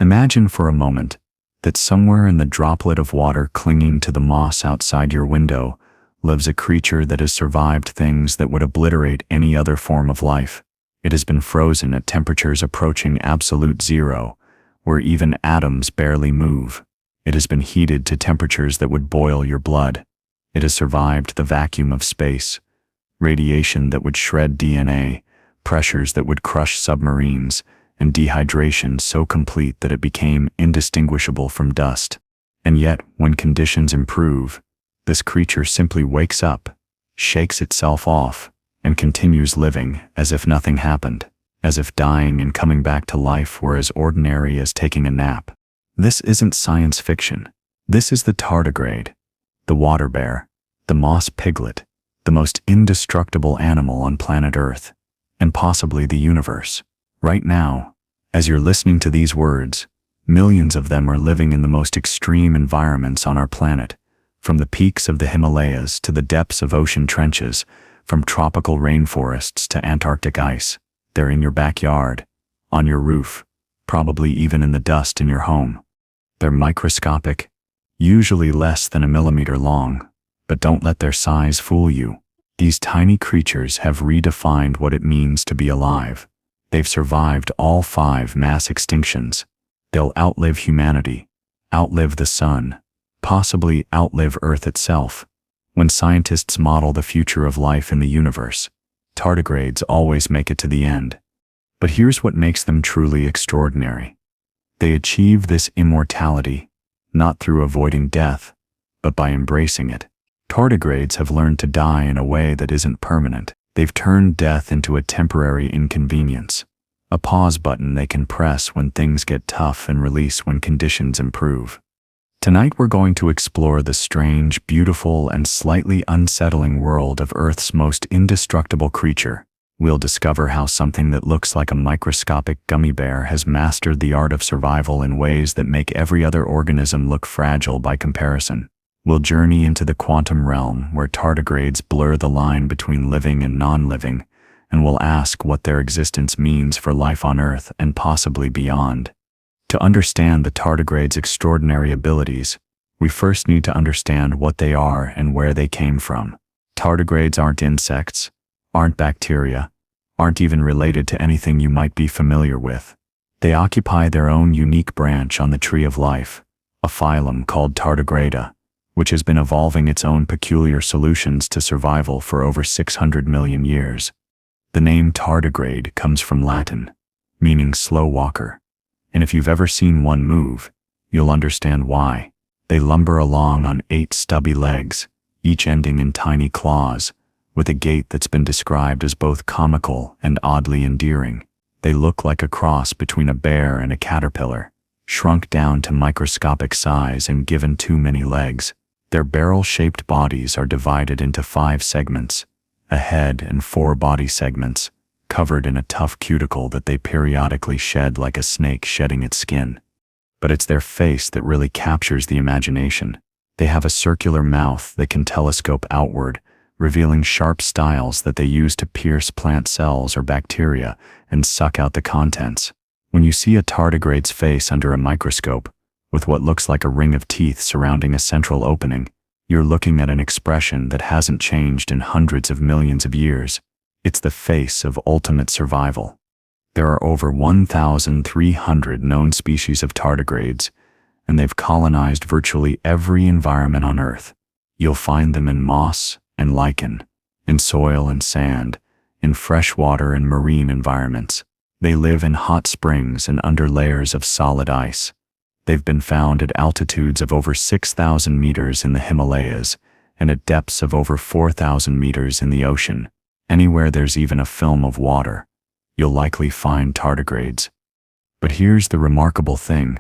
Imagine for a moment that somewhere in the droplet of water clinging to the moss outside your window lives a creature that has survived things that would obliterate any other form of life. It has been frozen at temperatures approaching absolute zero, where even atoms barely move. It has been heated to temperatures that would boil your blood. It has survived the vacuum of space, radiation that would shred DNA, pressures that would crush submarines, and dehydration so complete that it became indistinguishable from dust. And yet, when conditions improve, this creature simply wakes up, shakes itself off, and continues living as if nothing happened, as if dying and coming back to life were as ordinary as taking a nap. This isn't science fiction. This is the tardigrade, the water bear, the moss piglet, the most indestructible animal on planet Earth, and possibly the universe. Right now, as you're listening to these words, millions of them are living in the most extreme environments on our planet, from the peaks of the Himalayas to the depths of ocean trenches, from tropical rainforests to Antarctic ice. They're in your backyard, on your roof, probably even in the dust in your home. They're microscopic, usually less than a millimeter long, but don't let their size fool you. These tiny creatures have redefined what it means to be alive. They've survived all 5 mass extinctions. They'll outlive humanity, outlive the sun, possibly outlive Earth itself. When scientists model the future of life in the universe, tardigrades always make it to the end. But here's what makes them truly extraordinary. They achieve this immortality, not through avoiding death, but by embracing it. Tardigrades have learned to die in a way that isn't permanent. They've turned death into a temporary inconvenience, a pause button they can press when things get tough and release when conditions improve. Tonight we're going to explore the strange, beautiful, and slightly unsettling world of Earth's most indestructible creature. We'll discover how something that looks like a microscopic gummy bear has mastered the art of survival in ways that make every other organism look fragile by comparison. We'll journey into the quantum realm where tardigrades blur the line between living and non-living, and we'll ask what their existence means for life on Earth and possibly beyond. To understand the tardigrades' extraordinary abilities, we first need to understand what they are and where they came from. Tardigrades aren't insects, aren't bacteria, aren't even related to anything you might be familiar with. They occupy their own unique branch on the tree of life, a phylum called Tardigrade, which has been evolving its own peculiar solutions to survival for over 600 million years. The name tardigrade comes from Latin, meaning slow walker. And if you've ever seen one move, you'll understand why. They lumber along on 8 stubby legs, each ending in tiny claws, with a gait that's been described as both comical and oddly endearing. They look like a cross between a bear and a caterpillar, shrunk down to microscopic size and given too many legs. Their barrel-shaped bodies are divided into 5 segments, a head and 4 body segments, covered in a tough cuticle that they periodically shed like a snake shedding its skin. But it's their face that really captures the imagination. They have a circular mouth that can telescope outward, revealing sharp styles that they use to pierce plant cells or bacteria and suck out the contents. When you see a tardigrade's face under a microscope, with what looks like a ring of teeth surrounding a central opening, you're looking at an expression that hasn't changed in hundreds of millions of years. It's the face of ultimate survival. There are over 1,300 known species of tardigrades, and they've colonized virtually every environment on Earth. You'll find them in moss and lichen, in soil and sand, in freshwater and marine environments. They live in hot springs and under layers of solid ice. They've been found at altitudes of over 6,000 meters in the Himalayas and at depths of over 4,000 meters in the ocean. Anywhere there's even a film of water, you'll likely find tardigrades. But here's the remarkable thing.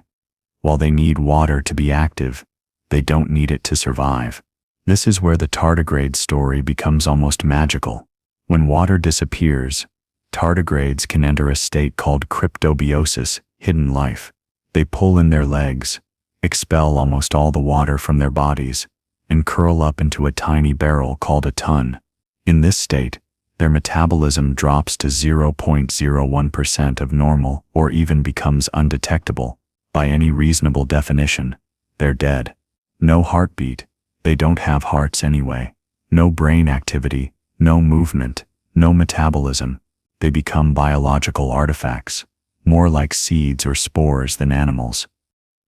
While they need water to be active, they don't need it to survive. This is where the tardigrade story becomes almost magical. When water disappears, tardigrades can enter a state called cryptobiosis, hidden life. They pull in their legs, expel almost all the water from their bodies, and curl up into a tiny barrel called a ton. In this state, their metabolism drops to 0.01% of normal or even becomes undetectable, By any reasonable definition, they're dead. No heartbeat, they don't have hearts anyway. No brain activity, no movement, no metabolism. They become biological artifacts, more like seeds or spores than animals.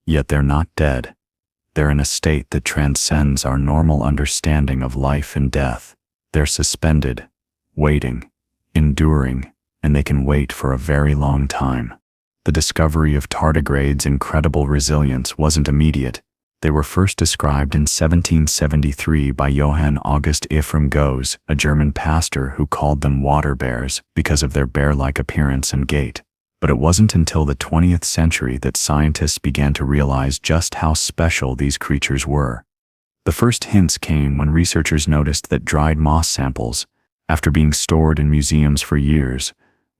Yet they're not dead. They're in a state that transcends our normal understanding of life and death. They're suspended, waiting, enduring, and they can wait for a very long time. The discovery of tardigrades' incredible resilience wasn't immediate. They were first described in 1773 by Johann August Ephraim Goes, a German pastor who called them water bears because of their bear-like appearance and gait. But it wasn't until the 20th century that scientists began to realize just how special these creatures were. The first hints came when researchers noticed that dried moss samples, after being stored in museums for years,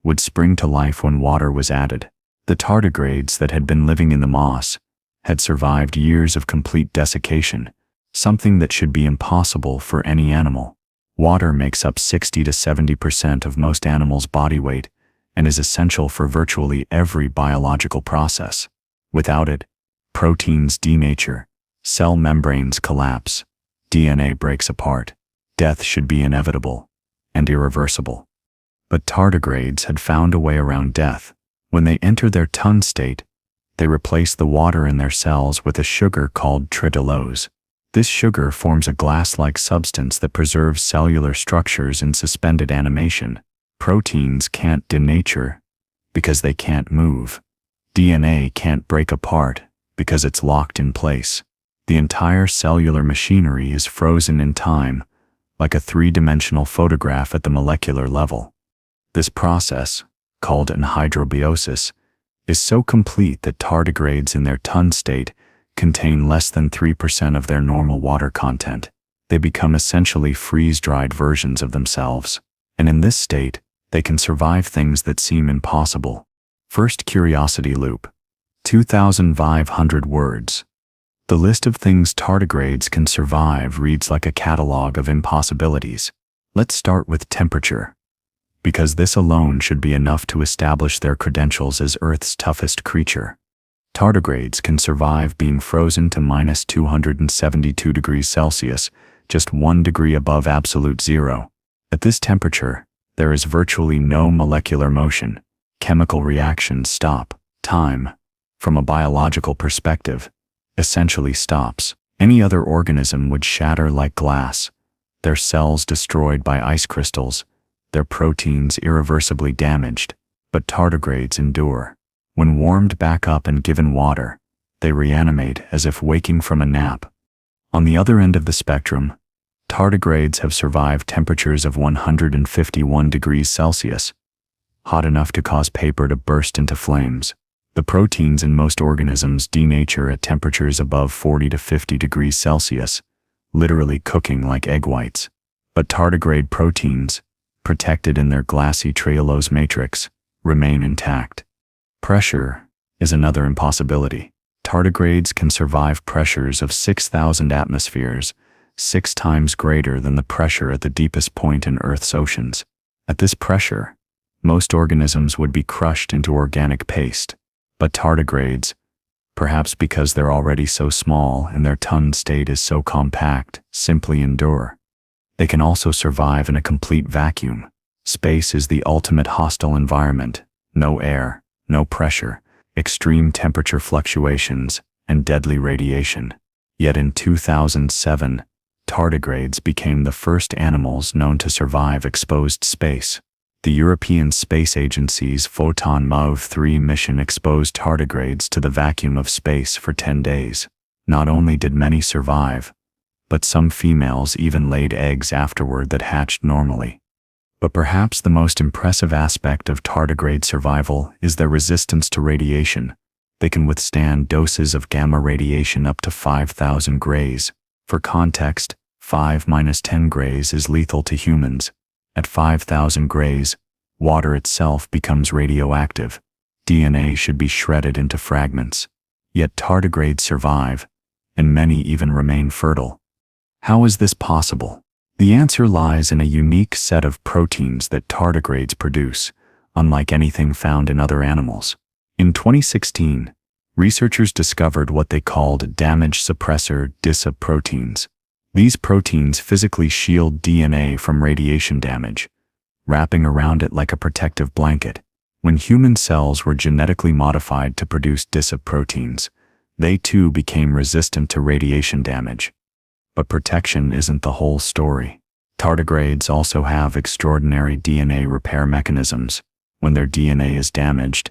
would spring to life when water was added. The tardigrades that had been living in the moss had survived years of complete desiccation, something that should be impossible for any animal. Water makes up 60 to 70% of most animals' body weight and is essential for virtually every biological process. Without it, proteins denature, cell membranes collapse, DNA breaks apart. Death should be inevitable and irreversible. But tardigrades had found a way around death. When they enter their ton state, they replace the water in their cells with a sugar called tritylose. This sugar forms a glass-like substance that preserves cellular structures in suspended animation. Proteins can't denature because they can't move. DNA can't break apart because it's locked in place. The entire cellular machinery is frozen in time, like a three-dimensional photograph at the molecular level. This process, called anhydrobiosis, is so complete that tardigrades in their ton state contain less than 3% of their normal water content. They become essentially freeze-dried versions of themselves. And in this state, they can survive things that seem impossible. First curiosity loop. 2,500 words. The list of things tardigrades can survive reads like a catalog of impossibilities. Let's start with temperature, because this alone should be enough to establish their credentials as Earth's toughest creature. Tardigrades can survive being frozen to minus 272 degrees Celsius, just 1 degree above absolute zero. At this temperature, there is virtually no molecular motion. Chemical reactions stop. Time, from a biological perspective, essentially stops. Any other organism would shatter like glass, their cells destroyed by ice crystals, their proteins irreversibly damaged. But tardigrades endure. When warmed back up and given water, they reanimate as if waking from a nap. On the other end of the spectrum, tardigrades have survived temperatures of 151 degrees Celsius, hot enough to cause paper to burst into flames. The proteins in most organisms denature at temperatures above 40 to 50 degrees Celsius, literally cooking like egg whites. But tardigrade proteins, protected in their glassy trehalose matrix, remain intact. Pressure is another impossibility. Tardigrades can survive pressures of 6,000 atmospheres, 6 times greater than the pressure at the deepest point in Earth's oceans. At this pressure, most organisms would be crushed into organic paste. But tardigrades, perhaps because they're already so small and their ton state is so compact, simply endure. They can also survive in a complete vacuum. Space is the ultimate hostile environment. No air, no pressure, extreme temperature fluctuations, and deadly radiation. Yet in 2007, tardigrades became the first animals known to survive exposed space. The European Space Agency's Photon MAVE-3 mission exposed tardigrades to the vacuum of space for 10 days. Not only did many survive, but some females even laid eggs afterward that hatched normally. But perhaps the most impressive aspect of tardigrade survival is their resistance to radiation. They can withstand doses of gamma radiation up to 5,000 grays. For context, 5-10 grays is lethal to humans. At 5,000 grays, water itself becomes radioactive. DNA should be shredded into fragments. Yet tardigrades survive, and many even remain fertile. How is this possible? The answer lies in a unique set of proteins that tardigrades produce, unlike anything found in other animals. In 2016, researchers discovered what they called damage suppressor DISA proteins. These proteins physically shield DNA from radiation damage, wrapping around it like a protective blanket. When human cells were genetically modified to produce DISA proteins, they too became resistant to radiation damage. But protection isn't the whole story. Tardigrades also have extraordinary DNA repair mechanisms. When their DNA is damaged,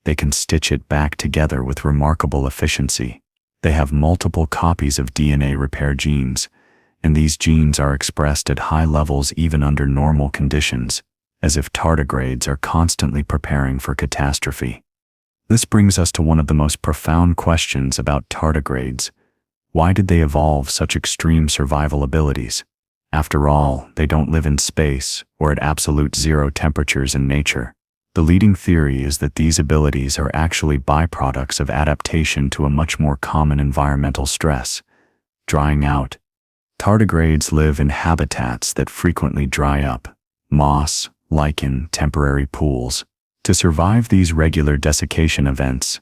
they can stitch it back together with remarkable efficiency. They have multiple copies of DNA repair genes, and these genes are expressed at high levels even under normal conditions, as if tardigrades are constantly preparing for catastrophe. This brings us to one of the most profound questions about tardigrades. Why did they evolve such extreme survival abilities? After all, they don't live in space or at absolute zero temperatures in nature. The leading theory is that these abilities are actually byproducts of adaptation to a much more common environmental stress: drying out. Tardigrades live in habitats that frequently dry up: moss, lichen, temporary pools. To survive these regular desiccation events,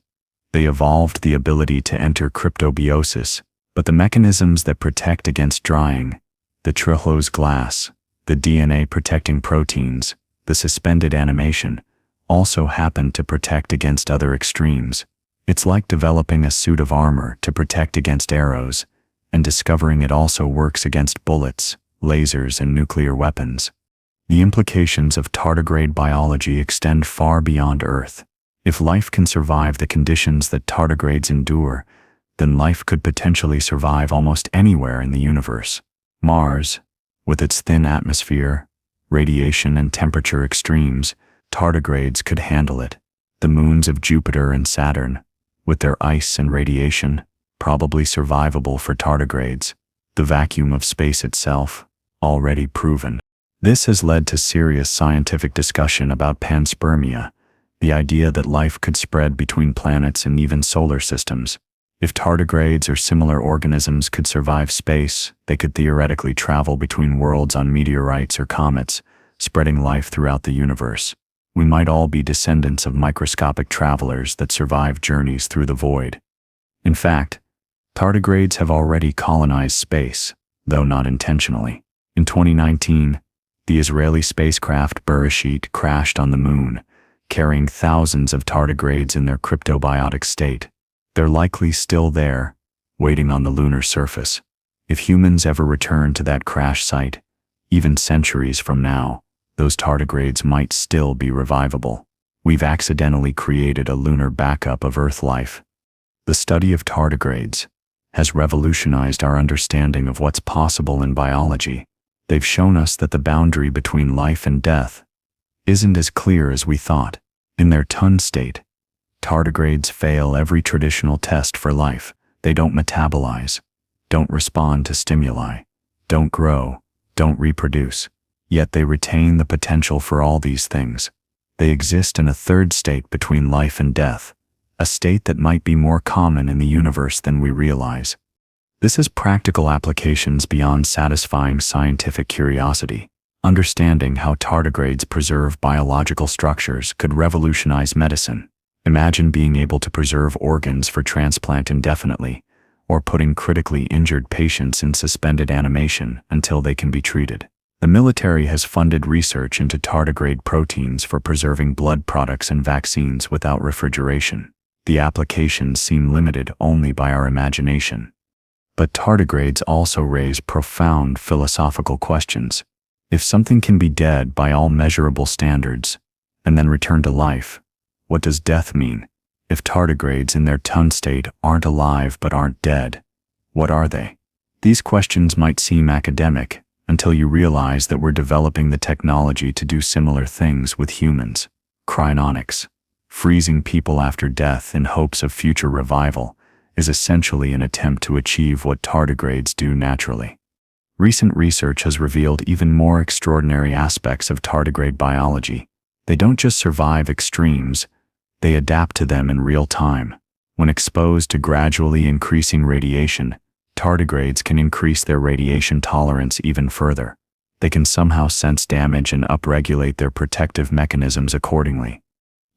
they evolved the ability to enter cryptobiosis, but the mechanisms that protect against drying, the trehalose glass, the DNA-protecting proteins, the suspended animation, also happen to protect against other extremes. It's like developing a suit of armor to protect against arrows, and discovering it also works against bullets, lasers, and nuclear weapons. The implications of tardigrade biology extend far beyond Earth. If life can survive the conditions that tardigrades endure, then life could potentially survive almost anywhere in the universe. Mars, with its thin atmosphere, radiation, and temperature extremes, tardigrades could handle it. The moons of Jupiter and Saturn, with their ice and radiation, probably survivable for tardigrades. The vacuum of space itself, already proven. This has led to serious scientific discussion about panspermia, the idea that life could spread between planets and even solar systems. If tardigrades or similar organisms could survive space, they could theoretically travel between worlds on meteorites or comets, spreading life throughout the universe. We might all be descendants of microscopic travelers that survive journeys through the void. In fact, tardigrades have already colonized space, though not intentionally. In 2019, the Israeli spacecraft Bereshit crashed on the moon, carrying thousands of tardigrades in their cryptobiotic state. They're likely still there, waiting on the lunar surface. If humans ever return to that crash site, even centuries from now, those tardigrades might still be revivable. We've accidentally created a lunar backup of Earth life. The study of tardigrades has revolutionized our understanding of what's possible in biology. They've shown us that the boundary between life and death isn't as clear as we thought. In their ton state, tardigrades fail every traditional test for life. They don't metabolize, don't respond to stimuli, don't grow, don't reproduce. Yet they retain the potential for all these things. They exist in a third state between life and death, a state that might be more common in the universe than we realize. This has practical applications beyond satisfying scientific curiosity. Understanding how tardigrades preserve biological structures could revolutionize medicine. Imagine being able to preserve organs for transplant indefinitely, or putting critically injured patients in suspended animation until they can be treated. The military has funded research into tardigrade proteins for preserving blood products and vaccines without refrigeration. The applications seem limited only by our imagination. But tardigrades also raise profound philosophical questions. If something can be dead by all measurable standards, and then return to life, what does death mean? If tardigrades in their ton state aren't alive but aren't dead, what are they? These questions might seem academic until you realize that we're developing the technology to do similar things with humans. Cryonics, freezing people after death in hopes of future revival, is essentially an attempt to achieve what tardigrades do naturally. Recent research has revealed even more extraordinary aspects of tardigrade biology. They don't just survive extremes, they adapt to them in real time. When exposed to gradually increasing radiation, tardigrades can increase their radiation tolerance even further. They can somehow sense damage and upregulate their protective mechanisms accordingly.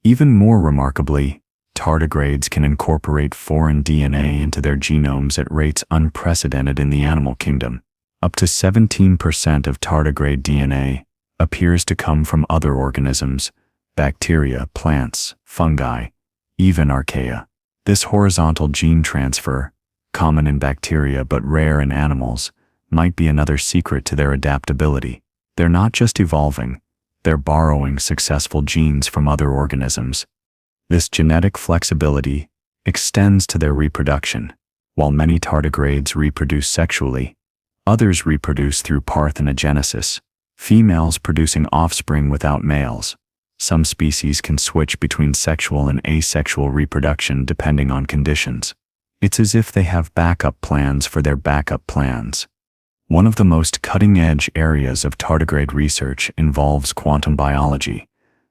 Even more remarkably, Tardigrades can incorporate foreign DNA into their genomes at rates unprecedented in the animal kingdom. Up to 17% of tardigrade DNA appears to come from other organisms, bacteria, plants, fungi, even archaea. This horizontal gene transfer, common in bacteria but rare in animals, might be another secret to their adaptability. They're not just evolving, they're borrowing successful genes from other organisms. This genetic flexibility extends to their reproduction. While many tardigrades reproduce sexually, others reproduce through parthenogenesis, females producing offspring without males. Some species can switch between sexual and asexual reproduction depending on conditions. It's as if they have backup plans for their backup plans. One of the most cutting-edge areas of tardigrade research involves quantum biology,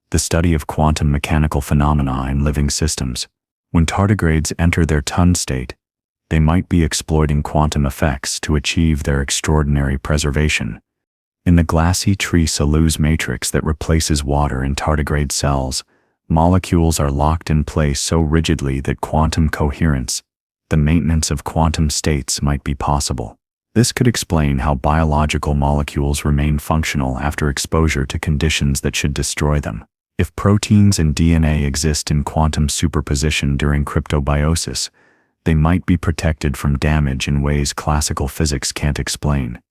the study of quantum mechanical phenomena in living systems. When tardigrades enter their tun state, they might be exploiting quantum effects to achieve their extraordinary preservation. In the glassy tree-cellulose matrix that replaces water in tardigrade cells, molecules are locked in place so rigidly that quantum coherence, the maintenance of quantum states, might be possible. This could explain how biological molecules remain functional after exposure to conditions that should destroy them. If proteins and DNA exist in quantum superposition during cryptobiosis, they might be protected from damage in ways classical physics can't explain.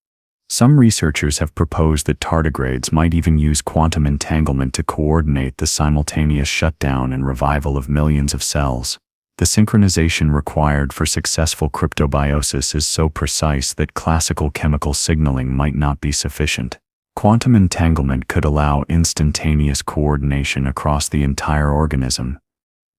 Some researchers have proposed that tardigrades might even use quantum entanglement to coordinate the simultaneous shutdown and revival of millions of cells. The synchronization required for successful cryptobiosis is so precise that classical chemical signaling might not be sufficient. Quantum entanglement could allow instantaneous coordination across the entire organism.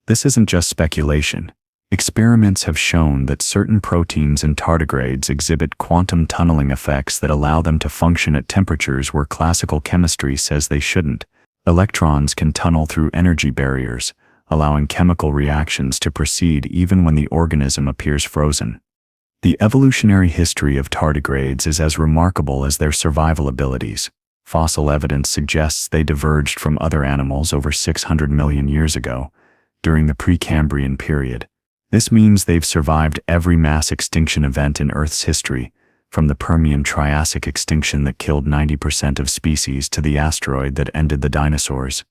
This isn't just speculation. Experiments have shown that certain proteins in tardigrades exhibit quantum tunneling effects that allow them to function at temperatures where classical chemistry says they shouldn't. Electrons can tunnel through energy barriers, allowing chemical reactions to proceed even when the organism appears frozen. The evolutionary history of tardigrades is as remarkable as their survival abilities. Fossil evidence suggests they diverged from other animals over 600 million years ago, during the Precambrian period. This means they've survived every mass extinction event in Earth's history, from the Permian-Triassic extinction that killed 90% of species to the asteroid that ended the dinosaurs.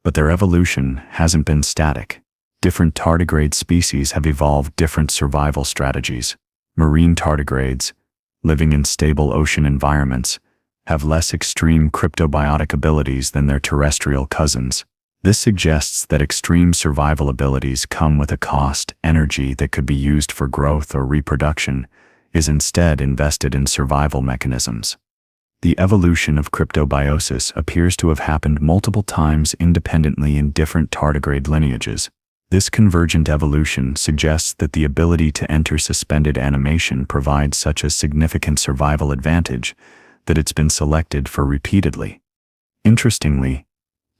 But their evolution hasn't been static. Different tardigrade species have evolved different survival strategies. Marine tardigrades, living in stable ocean environments, have less extreme cryptobiotic abilities than their terrestrial cousins. This suggests that extreme survival abilities come with a cost. Energy that could be used for growth or reproduction is instead invested in survival mechanisms. The evolution of cryptobiosis appears to have happened multiple times independently in different tardigrade lineages. This convergent evolution suggests that the ability to enter suspended animation provides such a significant survival advantage that it's been selected for repeatedly. Interestingly,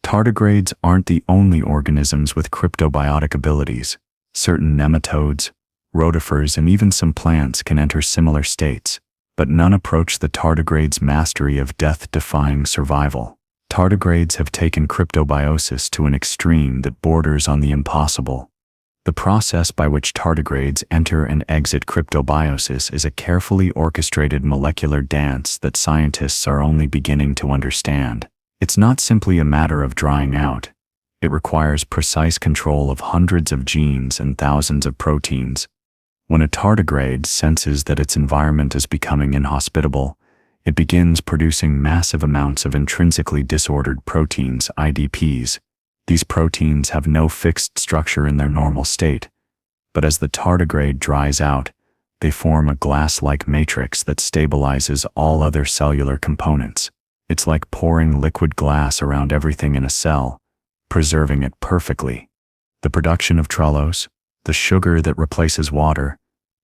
tardigrades aren't the only organisms with cryptobiotic abilities. Certain nematodes, rotifers, and even some plants can enter similar states, but none approach the tardigrade's mastery of death-defying survival. Tardigrades have taken cryptobiosis to an extreme that borders on the impossible. The process by which tardigrades enter and exit cryptobiosis is a carefully orchestrated molecular dance that scientists are only beginning to understand. It's not simply a matter of drying out. It requires precise control of hundreds of genes and thousands of proteins. When a tardigrade senses that its environment is becoming inhospitable, it begins producing massive amounts of intrinsically disordered proteins, IDPs. These proteins have no fixed structure in their normal state, but as the tardigrade dries out, they form a glass-like matrix that stabilizes all other cellular components. It's like pouring liquid glass around everything in a cell, preserving it perfectly. The production of trellose, the sugar that replaces water,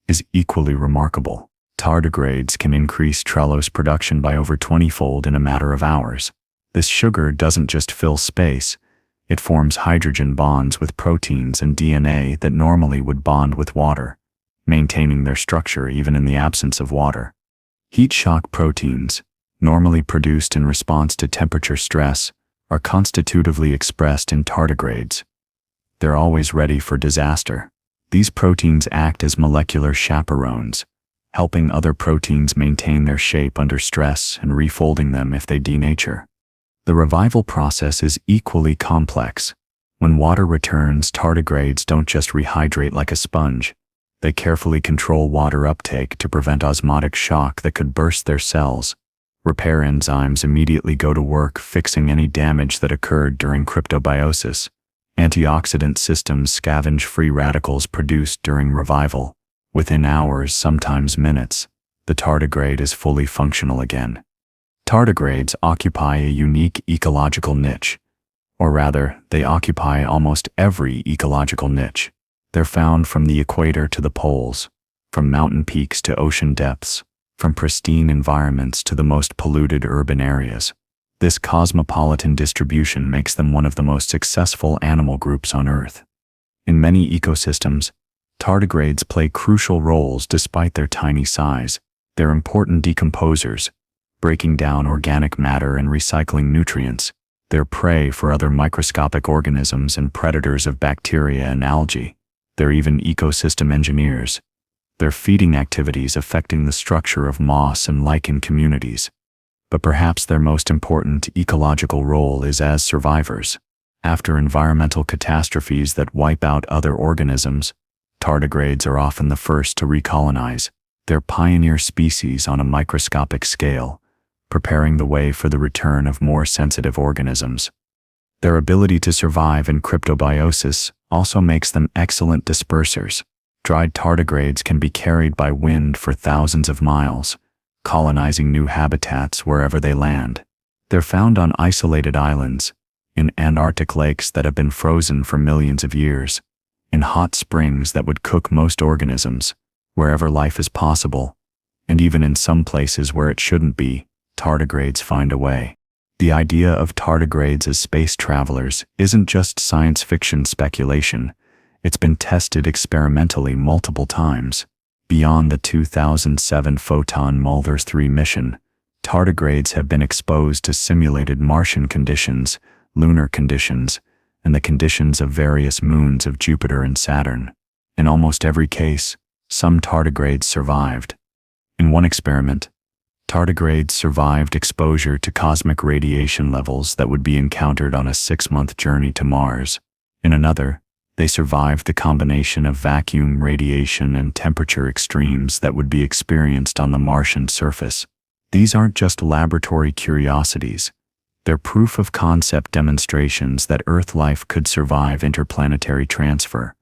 is equally remarkable. Tardigrades can increase trellose production by over 20-fold in a matter of hours. This sugar doesn't just fill space, it forms hydrogen bonds with proteins and DNA that normally would bond with water, maintaining their structure even in the absence of water. Heat shock proteins, normally produced in response to temperature stress, are constitutively expressed in tardigrades. They're always ready for disaster. These proteins act as molecular chaperones, helping other proteins maintain their shape under stress and refolding them if they denature. The revival process is equally complex. When water returns, tardigrades don't just rehydrate like a sponge. They carefully control water uptake to prevent osmotic shock that could burst their cells. Repair enzymes immediately go to work fixing any damage that occurred during cryptobiosis. Antioxidant systems scavenge free radicals produced during revival. Within hours, sometimes minutes, the tardigrade is fully functional again. Tardigrades occupy a unique ecological niche. Or rather, they occupy almost every ecological niche. They're found from the equator to the poles, from mountain peaks to ocean depths, from pristine environments to the most polluted urban areas. This cosmopolitan distribution makes them one of the most successful animal groups on Earth. In many ecosystems, tardigrades play crucial roles despite their tiny size. They're important decomposers, breaking down organic matter and recycling nutrients. They're prey for other microscopic organisms and predators of bacteria and algae. They're even ecosystem engineers, their feeding activities affecting the structure of moss and lichen communities. But perhaps their most important ecological role is as survivors. After environmental catastrophes that wipe out other organisms, tardigrades are often the first to recolonize. They're pioneer species on a microscopic scale, preparing the way for the return of more sensitive organisms. Their ability to survive in cryptobiosis also makes them excellent dispersers. Dried tardigrades can be carried by wind for thousands of miles, colonizing new habitats wherever they land. They're found on isolated islands, in Antarctic lakes that have been frozen for millions of years, in hot springs that would cook most organisms, wherever life is possible, and even in some places where it shouldn't be, tardigrades find a way. The idea of tardigrades as space travelers isn't just science fiction speculation. It's been tested experimentally multiple times. Beyond the 2007 Photon Mulvers 3 mission, tardigrades have been exposed to simulated Martian conditions, lunar conditions, and the conditions of various moons of Jupiter and Saturn. In almost every case, some tardigrades survived. In one experiment, tardigrades survived exposure to cosmic radiation levels that would be encountered on a 6-month journey to Mars. In another, they survived the combination of vacuum radiation and temperature extremes that would be experienced on the Martian surface. These aren't just laboratory curiosities. They're proof-of-concept demonstrations that Earth life could survive interplanetary transfer.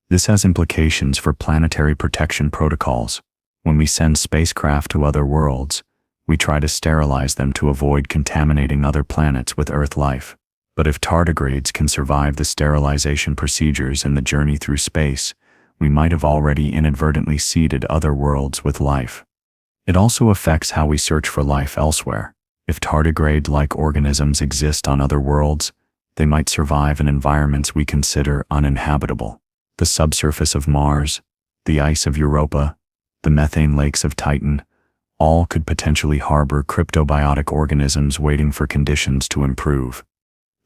This has implications for planetary protection protocols. When we send spacecraft to other worlds, we try to sterilize them to avoid contaminating other planets with Earth life. But if tardigrades can survive the sterilization procedures and the journey through space, we might have already inadvertently seeded other worlds with life. It also affects how we search for life elsewhere. If tardigrade-like organisms exist on other worlds, they might survive in environments we consider uninhabitable. The subsurface of Mars, the ice of Europa, the methane lakes of Titan, all could potentially harbor cryptobiotic organisms waiting for conditions to improve.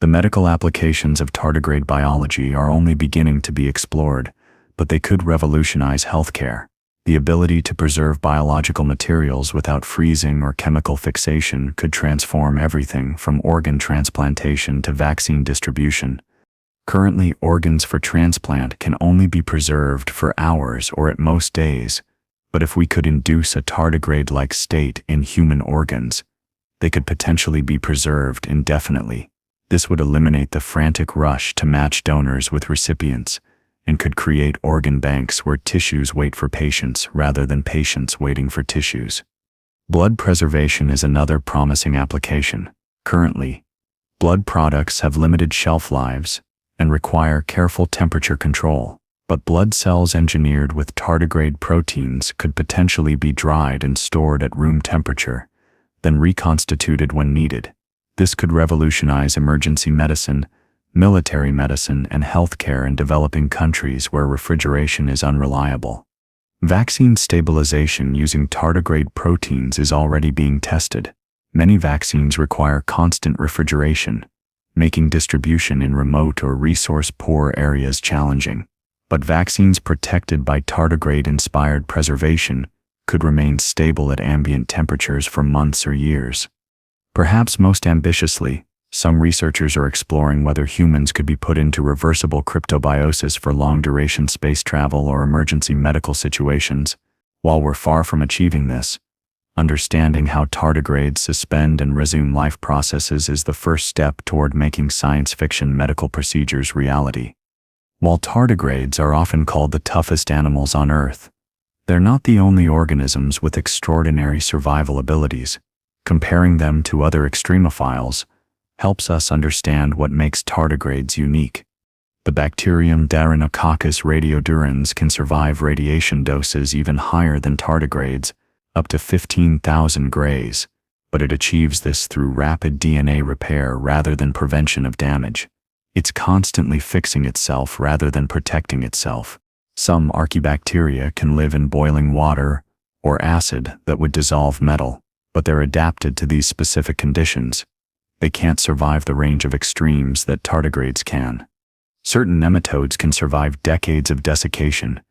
The medical applications of tardigrade biology are only beginning to be explored, but they could revolutionize healthcare. The ability to preserve biological materials without freezing or chemical fixation could transform everything from organ transplantation to vaccine distribution. Currently, organs for transplant can only be preserved for hours or at most days. But if we could induce a tardigrade-like state in human organs, they could potentially be preserved indefinitely. This would eliminate the frantic rush to match donors with recipients and could create organ banks where tissues wait for patients rather than patients waiting for tissues. Blood preservation is another promising application. Currently, blood products have limited shelf lives and require careful temperature control. But blood cells engineered with tardigrade proteins could potentially be dried and stored at room temperature, then reconstituted when needed. This could revolutionize emergency medicine, military medicine, and healthcare in developing countries where refrigeration is unreliable. Vaccine stabilization using tardigrade proteins is already being tested. Many vaccines require constant refrigeration, making distribution in remote or resource-poor areas challenging. But vaccines protected by tardigrade-inspired preservation could remain stable at ambient temperatures for months or years. Perhaps most ambitiously, some researchers are exploring whether humans could be put into reversible cryptobiosis for long-duration space travel or emergency medical situations. While we're far from achieving this, understanding how tardigrades suspend and resume life processes is the first step toward making science fiction medical procedures reality. While tardigrades are often called the toughest animals on Earth, they're not the only organisms with extraordinary survival abilities. Comparing them to other extremophiles helps us understand what makes tardigrades unique. The bacterium Deinococcus radiodurans can survive radiation doses even higher than tardigrades, up to 15,000 grays, but it achieves this through rapid DNA repair rather than prevention of damage. It's constantly fixing itself rather than protecting itself. Some archaebacteria can live in boiling water or acid that would dissolve metal, but they're adapted to these specific conditions. They can't survive the range of extremes that tardigrades can. Certain nematodes can survive decades of desiccation,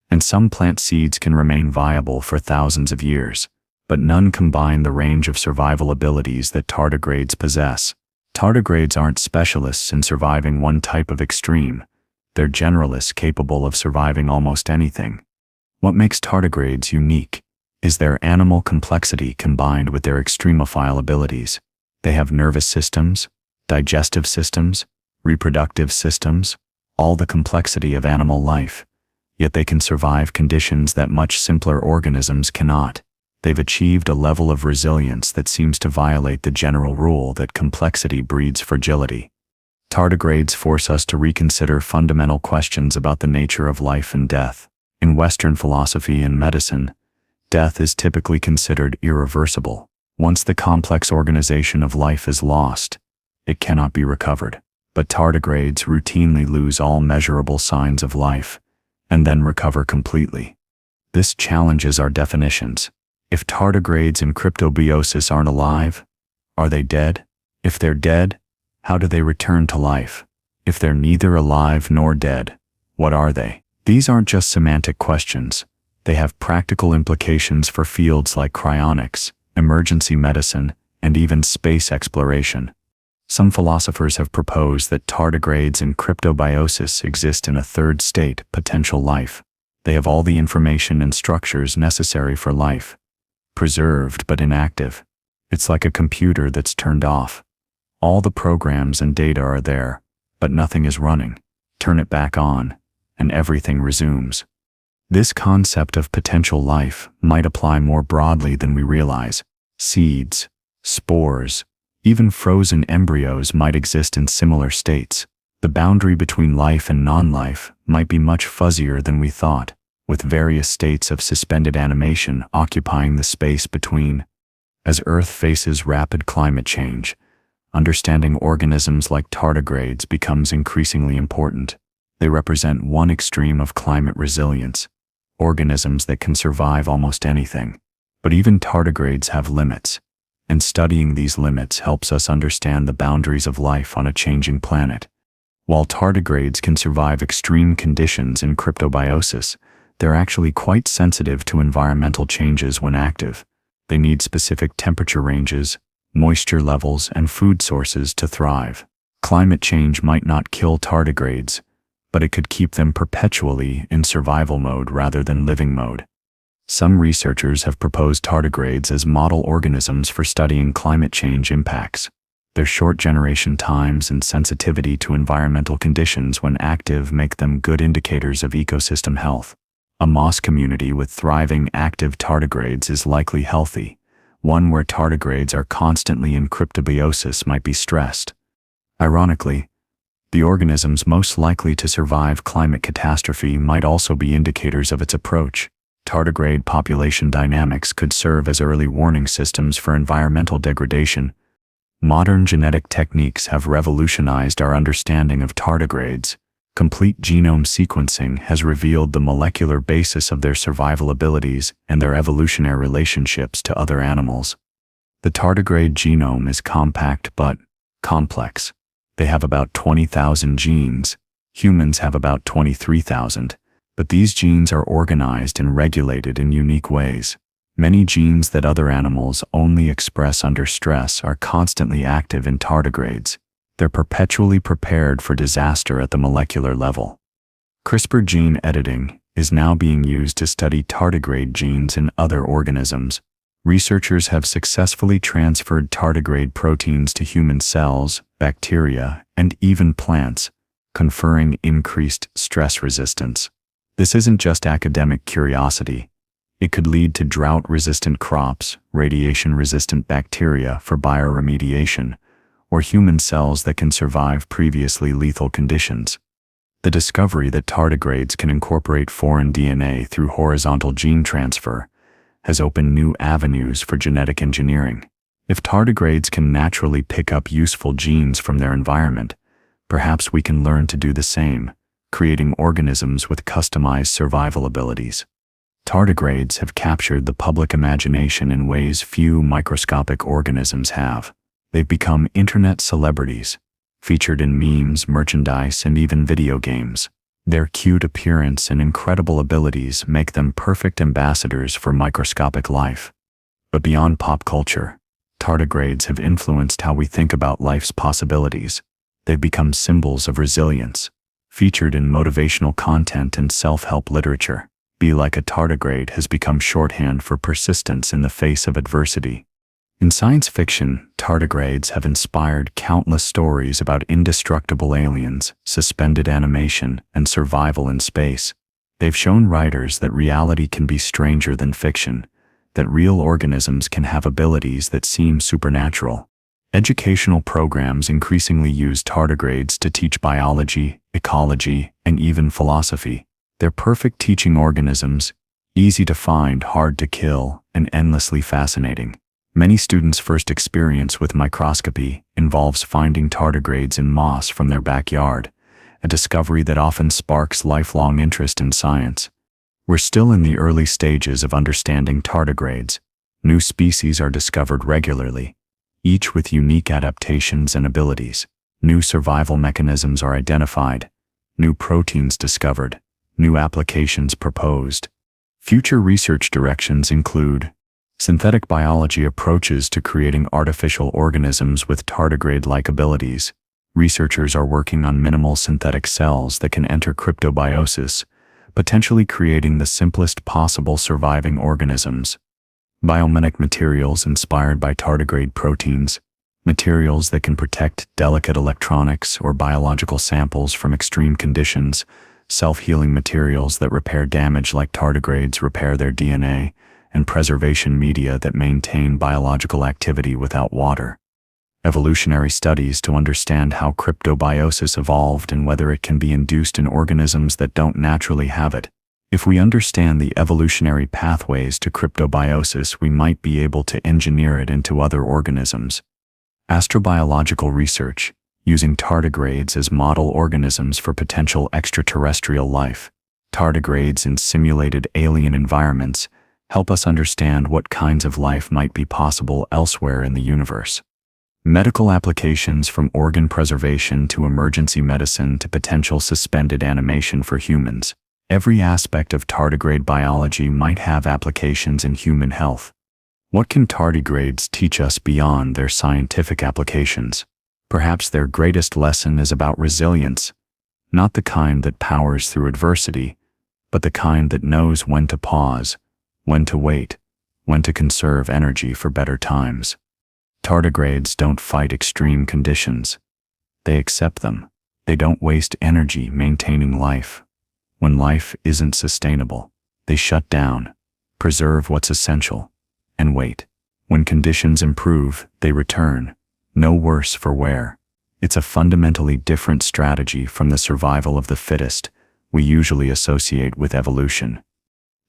and some plant seeds can remain viable for thousands of years, but none combine the range of survival abilities that tardigrades possess. Tardigrades aren't specialists in surviving one type of extreme. They're generalists capable of surviving almost anything. What makes tardigrades unique is their animal complexity combined with their extremophile abilities. They have nervous systems, digestive systems, reproductive systems, all the complexity of animal life, yet they can survive conditions that much simpler organisms cannot. They've achieved a level of resilience that seems to violate the general rule that complexity breeds fragility. Tardigrades force us to reconsider fundamental questions about the nature of life and death. In Western philosophy and medicine, death is typically considered irreversible. Once the complex organization of life is lost, it cannot be recovered. But tardigrades routinely lose all measurable signs of life, and then recover completely. This challenges our definitions. If tardigrades in cryptobiosis aren't alive, are they dead? If they're dead, how do they return to life? If they're neither alive nor dead, what are they? These aren't just semantic questions. They have practical implications for fields like cryonics, emergency medicine, and even space exploration. Some philosophers have proposed that tardigrades in cryptobiosis exist in a third state, potential life. They have all the information and structures necessary for life, preserved but inactive. It's like a computer that's turned off. All the programs and data are there, but nothing is running. Turn it back on, and everything resumes. This concept of potential life might apply more broadly than we realize. Seeds, spores, even frozen embryos might exist in similar states. The boundary between life and non-life might be much fuzzier than we thought, with various states of suspended animation occupying the space between. As Earth faces rapid climate change, understanding organisms like tardigrades becomes increasingly important. They represent one extreme of climate resilience, organisms that can survive almost anything. But even tardigrades have limits, and studying these limits helps us understand the boundaries of life on a changing planet. While tardigrades can survive extreme conditions in cryptobiosis, they're actually quite sensitive to environmental changes when active. They need specific temperature ranges, moisture levels, and food sources to thrive. Climate change might not kill tardigrades, but it could keep them perpetually in survival mode rather than living mode. Some researchers have proposed tardigrades as model organisms for studying climate change impacts. Their short generation times and sensitivity to environmental conditions when active make them good indicators of ecosystem health. A moss community with thriving active tardigrades is likely healthy. One where tardigrades are constantly in cryptobiosis might be stressed. Ironically, the organisms most likely to survive climate catastrophe might also be indicators of its approach. Tardigrade population dynamics could serve as early warning systems for environmental degradation. Modern genetic techniques have revolutionized our understanding of tardigrades. Complete genome sequencing has revealed the molecular basis of their survival abilities and their evolutionary relationships to other animals. The tardigrade genome is compact but complex. They have about 20,000 genes. Humans have about 23,000, but these genes are organized and regulated in unique ways. Many genes that other animals only express under stress are constantly active in tardigrades. They're perpetually prepared for disaster at the molecular level. CRISPR gene editing is now being used to study tardigrade genes in other organisms. Researchers have successfully transferred tardigrade proteins to human cells, bacteria, and even plants, conferring increased stress resistance. This isn't just academic curiosity. It could lead to drought-resistant crops, radiation-resistant bacteria for bioremediation, or human cells that can survive previously lethal conditions. The discovery that tardigrades can incorporate foreign DNA through horizontal gene transfer has opened new avenues for genetic engineering. If tardigrades can naturally pick up useful genes from their environment, perhaps we can learn to do the same, creating organisms with customized survival abilities. Tardigrades have captured the public imagination in ways few microscopic organisms have. They've become internet celebrities, featured in memes, merchandise, and even video games. Their cute appearance and incredible abilities make them perfect ambassadors for microscopic life. But beyond pop culture, tardigrades have influenced how we think about life's possibilities. They've become symbols of resilience, featured in motivational content and self-help literature. Be like a tardigrade has become shorthand for persistence in the face of adversity. In science fiction, tardigrades have inspired countless stories about indestructible aliens, suspended animation, and survival in space. They've shown writers that reality can be stranger than fiction, that real organisms can have abilities that seem supernatural. Educational programs increasingly use tardigrades to teach biology, ecology, and even philosophy. They're perfect teaching organisms, easy to find, hard to kill, and endlessly fascinating. Many students' first experience with microscopy involves finding tardigrades in moss from their backyard, a discovery that often sparks lifelong interest in science. We're still in the early stages of understanding tardigrades. New species are discovered regularly, each with unique adaptations and abilities. New survival mechanisms are identified, new proteins discovered, new applications proposed. Future research directions include synthetic biology approaches to creating artificial organisms with tardigrade-like abilities. Researchers are working on minimal synthetic cells that can enter cryptobiosis, potentially creating the simplest possible surviving organisms. Biomimetic materials inspired by tardigrade proteins, materials that can protect delicate electronics or biological samples from extreme conditions, self-healing materials that repair damage like tardigrades repair their DNA, and preservation media that maintain biological activity without water. Evolutionary studies to understand how cryptobiosis evolved and whether it can be induced in organisms that don't naturally have it. If we understand the evolutionary pathways to cryptobiosis, we might be able to engineer it into other organisms. Astrobiological research, using tardigrades as model organisms for potential extraterrestrial life. Tardigrades in simulated alien environments help us understand what kinds of life might be possible elsewhere in the universe. Medical applications from organ preservation to emergency medicine to potential suspended animation for humans. Every aspect of tardigrade biology might have applications in human health. What can tardigrades teach us beyond their scientific applications? Perhaps their greatest lesson is about resilience, not the kind that powers through adversity, but the kind that knows when to pause, when to wait, when to conserve energy for better times. Tardigrades don't fight extreme conditions. They accept them. They don't waste energy maintaining life. When life isn't sustainable, they shut down, preserve what's essential, and wait. When conditions improve, they return, no worse for wear. It's a fundamentally different strategy from the survival of the fittest we usually associate with evolution.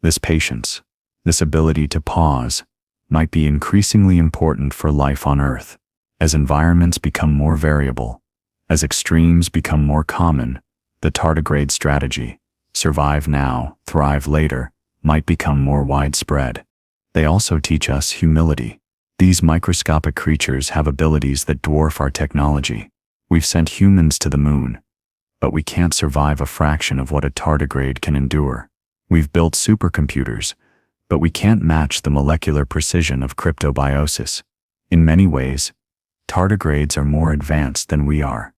This patience, this ability to pause, might be increasingly important for life on Earth. As environments become more variable, as extremes become more common, the tardigrade strategy, survive now, thrive later, might become more widespread. They also teach us humility. These microscopic creatures have abilities that dwarf our technology. We've sent humans to the moon, but we can't survive a fraction of what a tardigrade can endure. We've built supercomputers, but we can't match the molecular precision of cryptobiosis. In many ways, tardigrades are more advanced than we are.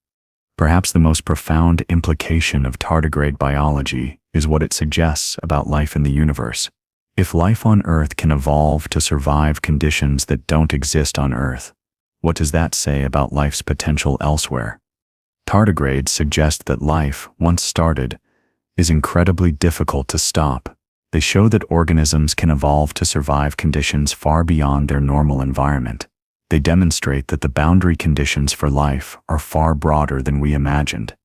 Perhaps the most profound implication of tardigrade biology is what it suggests about life in the universe. If life on Earth can evolve to survive conditions that don't exist on Earth, what does that say about life's potential elsewhere? Tardigrades suggest that life, once started, is incredibly difficult to stop. They show that organisms can evolve to survive conditions far beyond their normal environment. They demonstrate that the boundary conditions for life are far broader than we imagined.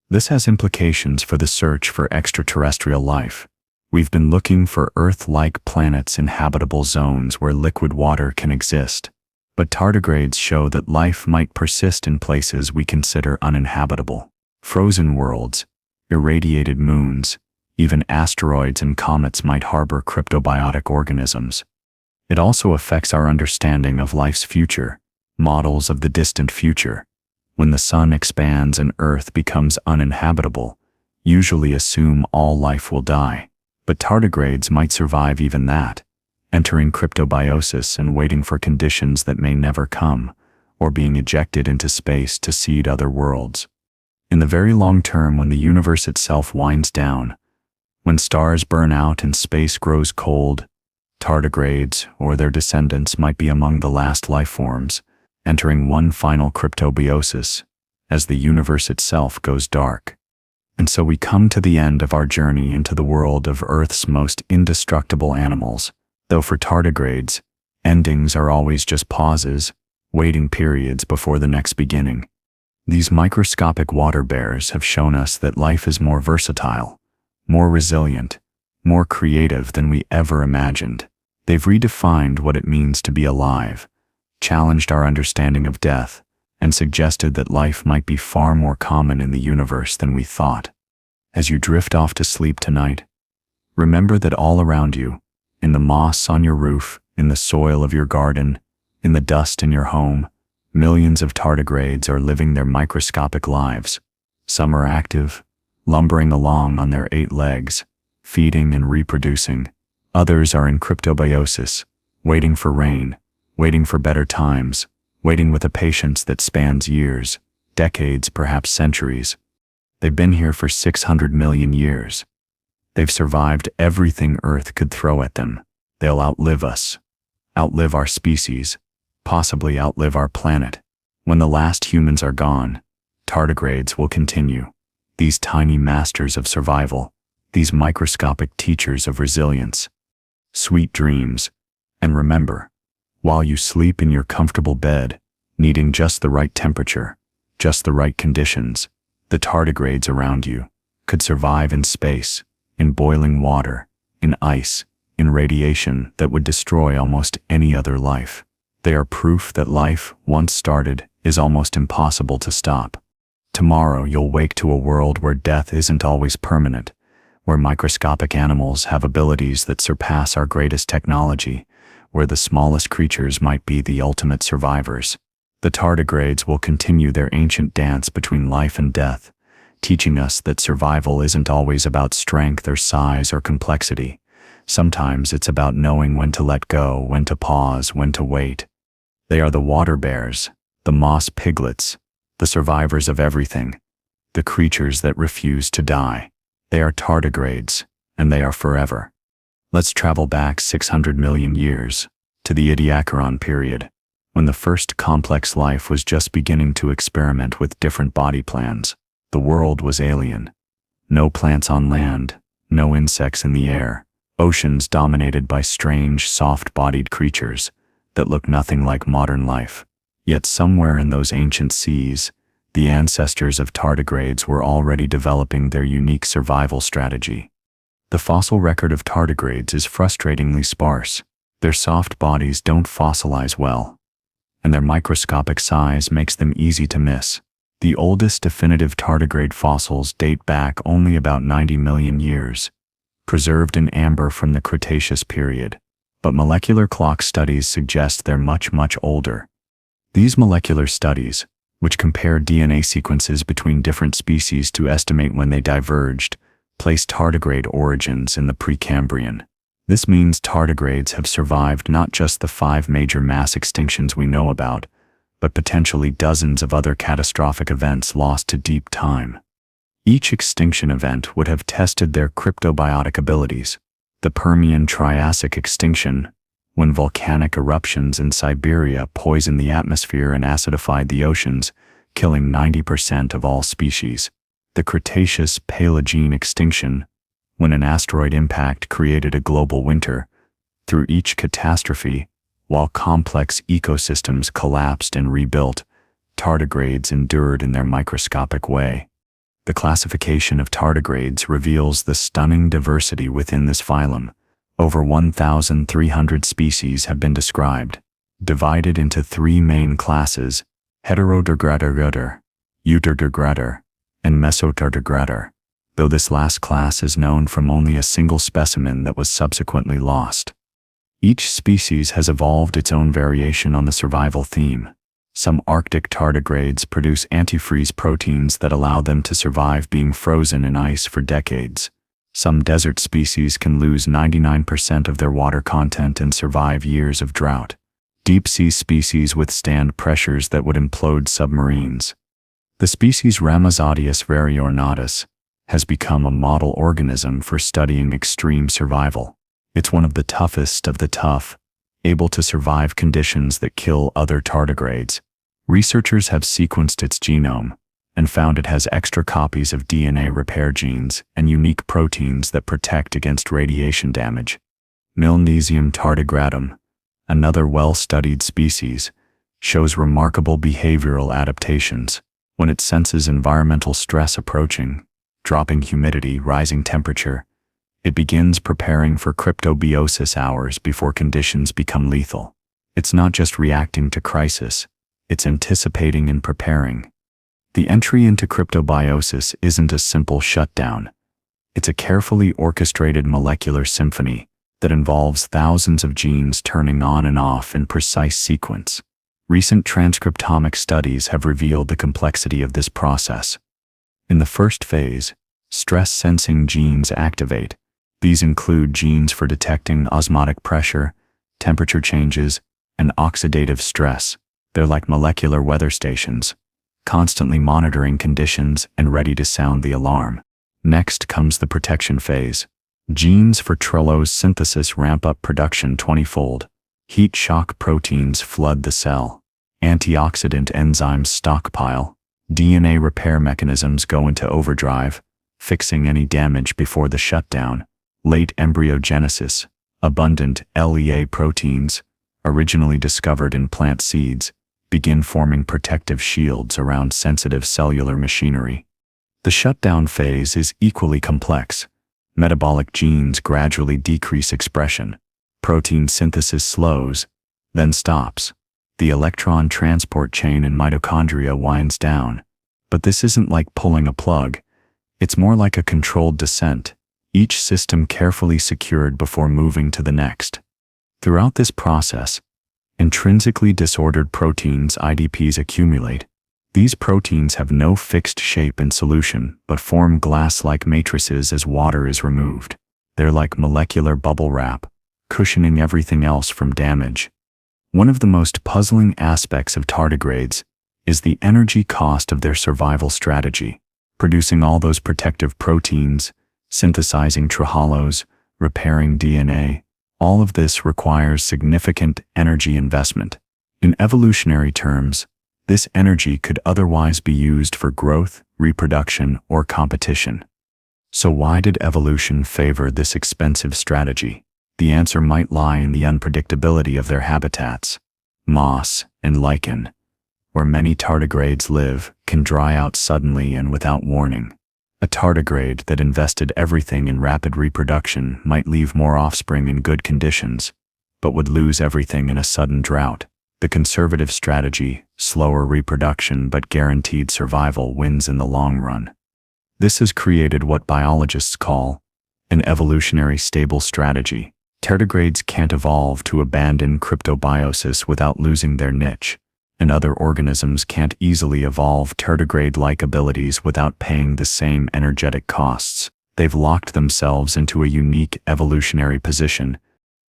This has implications for the search for extraterrestrial life. We've been looking for Earth-like planets in habitable zones where liquid water can exist, but tardigrades show that life might persist in places we consider uninhabitable. Frozen worlds, irradiated moons, even asteroids and comets might harbor cryptobiotic organisms. It also affects our understanding of life's future, models of the distant future. When the sun expands and Earth becomes uninhabitable, usually assume all life will die. But tardigrades might survive even that, entering cryptobiosis and waiting for conditions that may never come, or being ejected into space to seed other worlds. In the very long term, when the universe itself winds down, when stars burn out and space grows cold, tardigrades or their descendants might be among the last life forms, entering one final cryptobiosis as the universe itself goes dark. And so we come to the end of our journey into the world of Earth's most indestructible animals, though for tardigrades, endings are always just pauses, waiting periods before the next beginning. These microscopic water bears have shown us that life is more versatile, more resilient, more creative than we ever imagined. They've redefined what it means to be alive, challenged our understanding of death, and suggested that life might be far more common in the universe than we thought. As you drift off to sleep tonight, remember that all around you, in the moss on your roof, in the soil of your garden, in the dust in your home, millions of tardigrades are living their microscopic lives. Some are active, lumbering along on their 8 legs, feeding and reproducing. Others are in cryptobiosis, waiting for rain, waiting for better times, waiting with a patience that spans years, decades, perhaps centuries. They've been here for 600 million years. They've survived everything Earth could throw at them. They'll outlive us, outlive our species, possibly outlive our planet. When the last humans are gone, tardigrades will continue. These tiny masters of survival, these microscopic teachers of resilience. Sweet dreams, and remember, while you sleep in your comfortable bed, needing just the right temperature, just the right conditions, the tardigrades around you could survive in space, in boiling water, in ice, in radiation that would destroy almost any other life. They are proof that life, once started, is almost impossible to stop. Tomorrow you'll wake to a world where death isn't always permanent, where microscopic animals have abilities that surpass our greatest technology, where the smallest creatures might be the ultimate survivors. The tardigrades will continue their ancient dance between life and death, teaching us that survival isn't always about strength or size or complexity. Sometimes it's about knowing when to let go, when to pause, when to wait. They are the water bears, the moss piglets, the survivors of everything, the creatures that refuse to die. They are tardigrades, and they are forever. Let's travel back 600 million years, to the Ediacaran period, when the first complex life was just beginning to experiment with different body plans. The world was alien. No plants on land, no insects in the air, oceans dominated by strange, soft-bodied creatures that look nothing like modern life. Yet somewhere in those ancient seas, the ancestors of tardigrades were already developing their unique survival strategy. The fossil record of tardigrades is frustratingly sparse. Their soft bodies don't fossilize well, and their microscopic size makes them easy to miss. The oldest definitive tardigrade fossils date back only about 90 million years, preserved in amber from the Cretaceous period, but molecular clock studies suggest they're much, much older. These molecular studies, which compare DNA sequences between different species to estimate when they diverged, place tardigrade origins in the Precambrian. This means tardigrades have survived not just the 5 major mass extinctions we know about, but potentially dozens of other catastrophic events lost to deep time. Each extinction event would have tested their cryptobiotic abilities. The Permian-Triassic extinction, when volcanic eruptions in Siberia poisoned the atmosphere and acidified the oceans, killing 90% of all species. The Cretaceous-Paleogene extinction, when an asteroid impact created a global winter. Through each catastrophe, while complex ecosystems collapsed and rebuilt, tardigrades endured in their microscopic way. The classification of tardigrades reveals the stunning diversity within this phylum. Over 1,300 species have been described, divided into 3 main classes: Heterotardigrade, Eutardigrade, and Mesotardigrade, though this last class is known from only a single specimen that was subsequently lost. Each species has evolved its own variation on the survival theme. Some Arctic tardigrades produce antifreeze proteins that allow them to survive being frozen in ice for decades. Some desert species can lose 99% of their water content and survive years of drought. Deep-sea species withstand pressures that would implode submarines. The species Rhamazottius variornatus has become a model organism for studying extreme survival. It's one of the toughest of the tough, able to survive conditions that kill other tardigrades. Researchers have sequenced its genome and found it has extra copies of DNA repair genes and unique proteins that protect against radiation damage. Milnesium tardigradum, another well-studied species, shows remarkable behavioral adaptations. When it senses environmental stress approaching, dropping humidity, rising temperature, it begins preparing for cryptobiosis hours before conditions become lethal. It's not just reacting to crisis, it's anticipating and preparing. The entry into cryptobiosis isn't a simple shutdown. It's a carefully orchestrated molecular symphony that involves thousands of genes turning on and off in precise sequence. Recent transcriptomic studies have revealed the complexity of this process. In the first phase, stress-sensing genes activate. These include genes for detecting osmotic pressure, temperature changes, and oxidative stress. They're like molecular weather stations, constantly monitoring conditions and ready to sound the alarm. Next comes the protection phase. Genes for Trello's synthesis ramp up production 20-fold. Heat shock proteins flood the cell. Antioxidant enzymes stockpile. DNA repair mechanisms go into overdrive, fixing any damage before the shutdown. Late embryogenesis. Abundant LEA proteins, originally discovered in plant seeds, begin forming protective shields around sensitive cellular machinery. The shutdown phase is equally complex. Metabolic genes gradually decrease expression. Protein synthesis slows, then stops. The electron transport chain in mitochondria winds down. But this isn't like pulling a plug. It's more like a controlled descent, each system carefully secured before moving to the next. Throughout this process, intrinsically disordered proteins IDPs accumulate. These proteins have no fixed shape in solution, but form glass-like matrices as water is removed. They're like molecular bubble wrap, cushioning everything else from damage. One of the most puzzling aspects of tardigrades is the energy cost of their survival strategy. Producing all those protective proteins, synthesizing trehalose, repairing DNA, all of this requires significant energy investment. In evolutionary terms, this energy could otherwise be used for growth, reproduction, or competition. So why did evolution favor this expensive strategy? The answer might lie in the unpredictability of their habitats. Moss and lichen, where many tardigrades live, can dry out suddenly and without warning. A tardigrade that invested everything in rapid reproduction might leave more offspring in good conditions, but would lose everything in a sudden drought. The conservative strategy, slower reproduction but guaranteed survival, wins in the long run. This has created what biologists call an evolutionary stable strategy. Tardigrades can't evolve to abandon cryptobiosis without losing their niche. and other organisms can't easily evolve tardigrade-like abilities without paying the same energetic costs. They've locked themselves into a unique evolutionary position.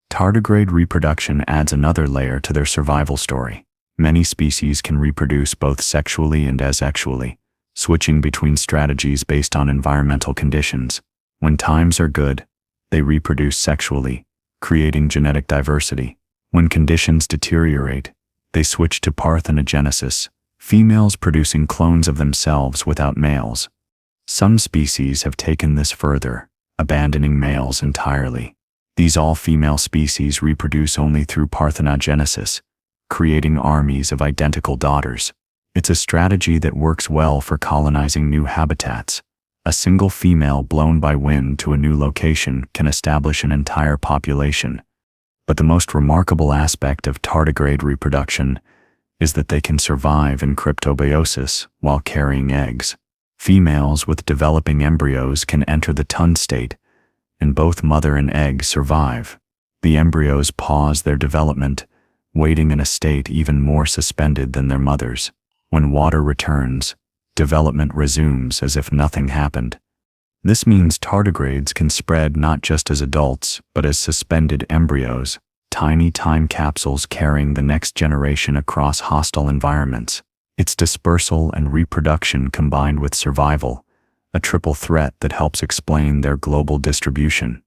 Tardigrade reproduction adds another layer to their survival story. Many species can reproduce both sexually and asexually, switching between strategies based on environmental conditions. When times are good, they reproduce sexually, creating genetic diversity. When conditions deteriorate, they switch to parthenogenesis, females producing clones of themselves without males. Some species have taken this further, abandoning males entirely. These all-female species reproduce only through parthenogenesis, creating armies of identical daughters. It's a strategy that works well for colonizing new habitats. A single female blown by wind to a new location can establish an entire population. But the most remarkable aspect of tardigrade reproduction is that they can survive in cryptobiosis while carrying eggs. Females with developing embryos can enter the tun state, and both mother and egg survive. The embryos pause their development, waiting in a state even more suspended than their mothers. When water returns, development resumes as if nothing happened. This means tardigrades can spread not just as adults, but as suspended embryos, tiny time capsules carrying the next generation across hostile environments. It's dispersal and reproduction combined with survival, a triple threat that helps explain their global distribution.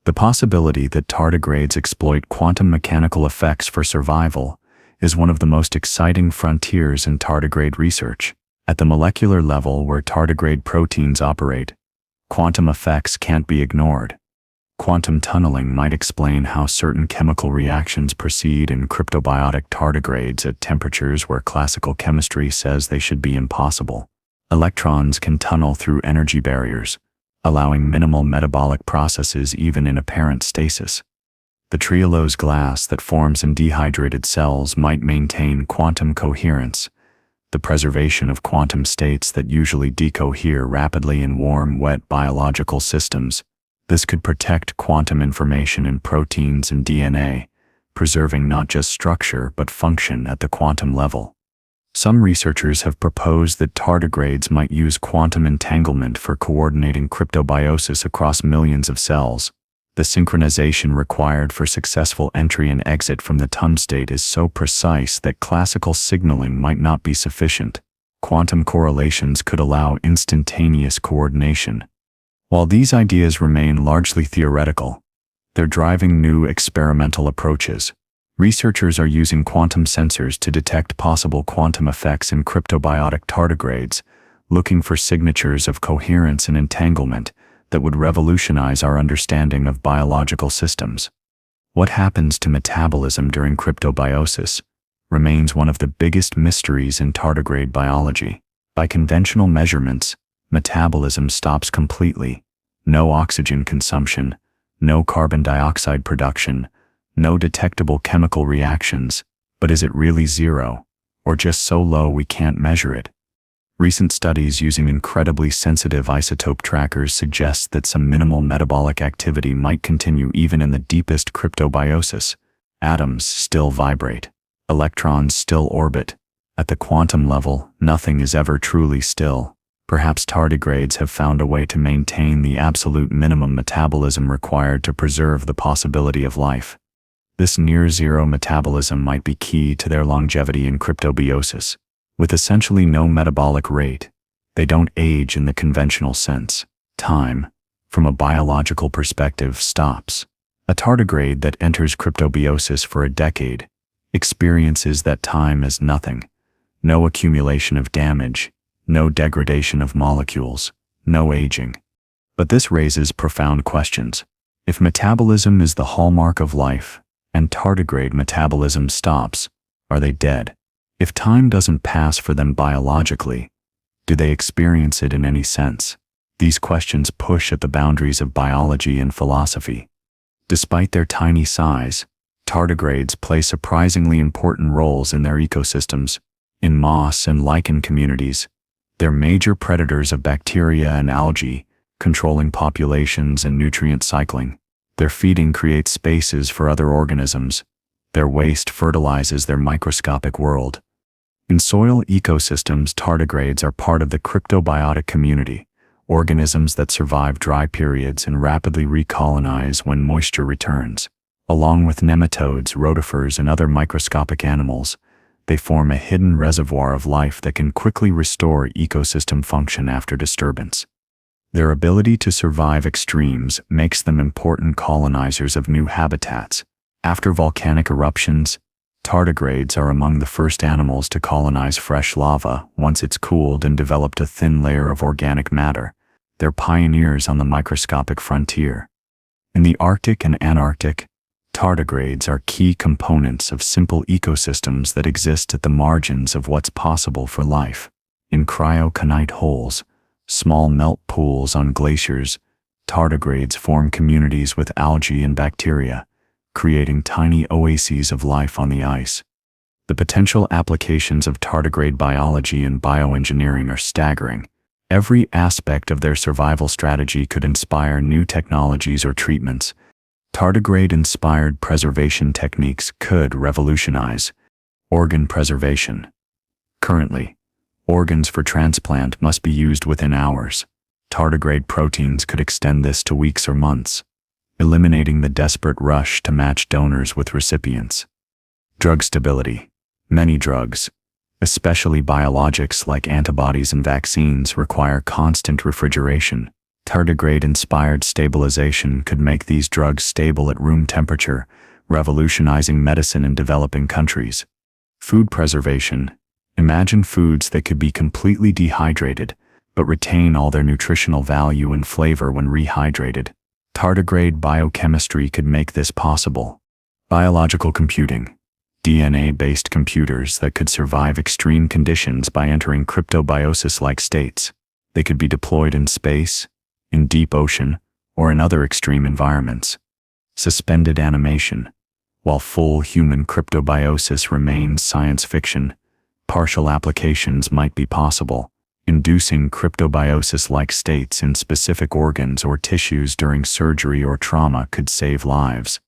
The possibility that tardigrades exploit quantum mechanical effects for survival is one of the most exciting frontiers in tardigrade research. At the molecular level where tardigrade proteins operate, quantum effects can't be ignored. Quantum tunneling might explain how certain chemical reactions proceed in cryptobiotic tardigrades at temperatures where classical chemistry says they should be impossible. Electrons can tunnel through energy barriers, allowing minimal metabolic processes even in apparent stasis. The trehalose glass that forms in dehydrated cells might maintain quantum coherence, the preservation of quantum states that usually decohere rapidly in warm, wet biological systems. This could protect quantum information in proteins and DNA, preserving not just structure but function at the quantum level. Some researchers have proposed that tardigrades might use quantum entanglement for coordinating cryptobiosis across millions of cells. The synchronization required for successful entry and exit from the tun state is so precise that classical signaling might not be sufficient. Quantum correlations could allow instantaneous coordination. While these ideas remain largely theoretical, they're driving new experimental approaches. Researchers are using quantum sensors to detect possible quantum effects in cryptobiotic tardigrades, looking for signatures of coherence and entanglement that would revolutionize our understanding of biological systems. What happens to metabolism during cryptobiosis remains one of the biggest mysteries in tardigrade biology. By conventional measurements, metabolism stops completely. No oxygen consumption, no carbon dioxide production, no detectable chemical reactions. But is it really zero, or just so low we can't measure it? Recent studies using incredibly sensitive isotope trackers suggest that some minimal metabolic activity might continue even in the deepest cryptobiosis. Atoms still vibrate. Electrons still orbit. At the quantum level, nothing is ever truly still. Perhaps tardigrades have found a way to maintain the absolute minimum metabolism required to preserve the possibility of life. This near-zero metabolism might be key to their longevity in cryptobiosis. With essentially no metabolic rate, they don't age in the conventional sense. Time, from a biological perspective, stops. A tardigrade that enters cryptobiosis for a decade experiences that time as nothing. No accumulation of damage, no degradation of molecules, no aging. But this raises profound questions. If metabolism is the hallmark of life, and tardigrade metabolism stops, are they dead? If time doesn't pass for them biologically, do they experience it in any sense? These questions push at the boundaries of biology and philosophy. Despite their tiny size, tardigrades play surprisingly important roles in their ecosystems. In moss and lichen communities, they're major predators of bacteria and algae, controlling populations and nutrient cycling. Their feeding creates spaces for other organisms. Their waste fertilizes their microscopic world. In soil ecosystems, tardigrades are part of the cryptobiotic community, organisms that survive dry periods and rapidly recolonize when moisture returns. Along with nematodes, rotifers, and other microscopic animals, they form a hidden reservoir of life that can quickly restore ecosystem function after disturbance. Their ability to survive extremes makes them important colonizers of new habitats. After volcanic eruptions, tardigrades are among the first animals to colonize fresh lava once it's cooled and developed a thin layer of organic matter. They're pioneers on the microscopic frontier. In the Arctic and Antarctic, tardigrades are key components of simple ecosystems that exist at the margins of what's possible for life. In cryoconite holes, small melt pools on glaciers, tardigrades form communities with algae and bacteria, creating tiny oases of life on the ice. The potential applications of tardigrade biology and bioengineering are staggering. Every aspect of their survival strategy could inspire new technologies or treatments. Tardigrade-inspired preservation techniques could revolutionize organ preservation. Currently, organs for transplant must be used within hours. Tardigrade proteins could extend this to weeks or months, eliminating the desperate rush to match donors with recipients. Drug stability. Many drugs, especially biologics like antibodies and vaccines, require constant refrigeration. Tardigrade-inspired stabilization could make these drugs stable at room temperature, revolutionizing medicine in developing countries. Food preservation. Imagine foods that could be completely dehydrated, but retain all their nutritional value and flavor when rehydrated. Tardigrade biochemistry could make this possible. Biological computing. DNA-based computers that could survive extreme conditions by entering cryptobiosis-like states. They could be deployed in space, in deep ocean, or in other extreme environments. Suspended animation. While full human cryptobiosis remains science fiction, partial applications might be possible. Inducing cryptobiosis-like states in specific organs or tissues during surgery or trauma could save lives.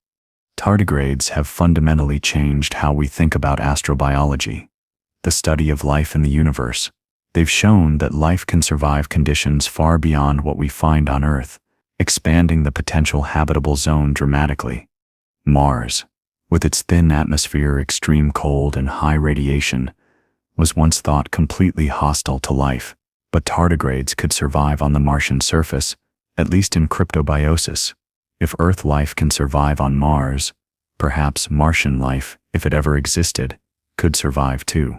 Tardigrades have fundamentally changed how we think about astrobiology, the study of life in the universe. They've shown that life can survive conditions far beyond what we find on Earth, expanding the potential habitable zone dramatically. Mars, with its thin atmosphere, extreme cold, and high radiation, was once thought completely hostile to life, but tardigrades could survive on the Martian surface, at least in cryptobiosis. If Earth life can survive on Mars, perhaps Martian life, if it ever existed, could survive too.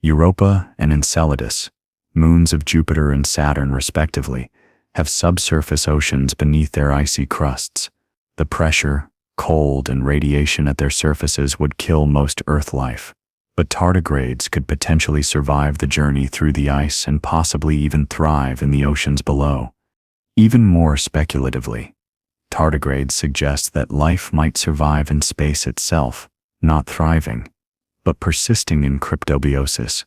Europa and Enceladus, moons of Jupiter and Saturn respectively, have subsurface oceans beneath their icy crusts. The pressure, cold, and radiation at their surfaces would kill most Earth life. But tardigrades could potentially survive the journey through the ice and possibly even thrive in the oceans below. Even more speculatively, tardigrades suggest that life might survive in space itself, not thriving, but persisting in cryptobiosis,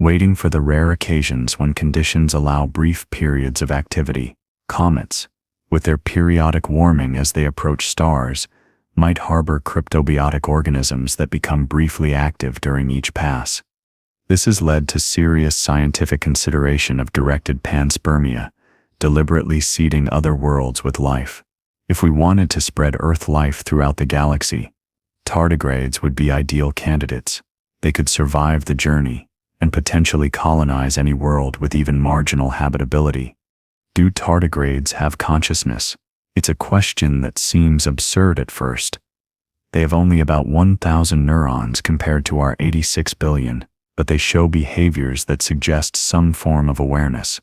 waiting for the rare occasions when conditions allow brief periods of activity. Comets, with their periodic warming as they approach stars, might harbor cryptobiotic organisms that become briefly active during each pass. This has led to serious scientific consideration of directed panspermia, deliberately seeding other worlds with life. If we wanted to spread Earth life throughout the galaxy, tardigrades would be ideal candidates. They could survive the journey and potentially colonize any world with even marginal habitability. Do tardigrades have consciousness? It's a question that seems absurd at first. They have only about 1,000 neurons compared to our 86 billion, but they show behaviors that suggest some form of awareness.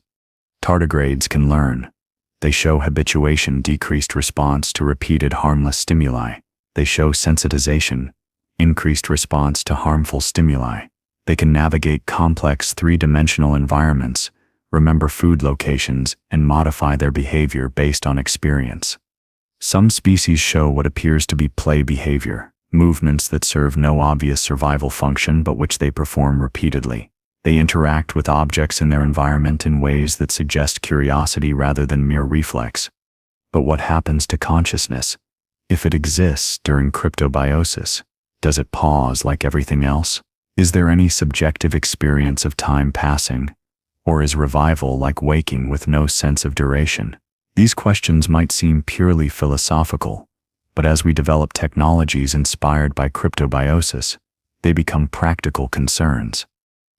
Tardigrades can learn. They show habituation, decreased response to repeated harmless stimuli. They show sensitization, increased response to harmful stimuli. They can navigate complex three-dimensional environments, remember food locations, and modify their behavior based on experience. Some species show what appears to be play behavior, movements that serve no obvious survival function but which they perform repeatedly. They interact with objects in their environment in ways that suggest curiosity rather than mere reflex. But what happens to consciousness? If it exists during cryptobiosis, does it pause like everything else? Is there any subjective experience of time passing, or is revival like waking with no sense of duration? These questions might seem purely philosophical, but as we develop technologies inspired by cryptobiosis, they become practical concerns.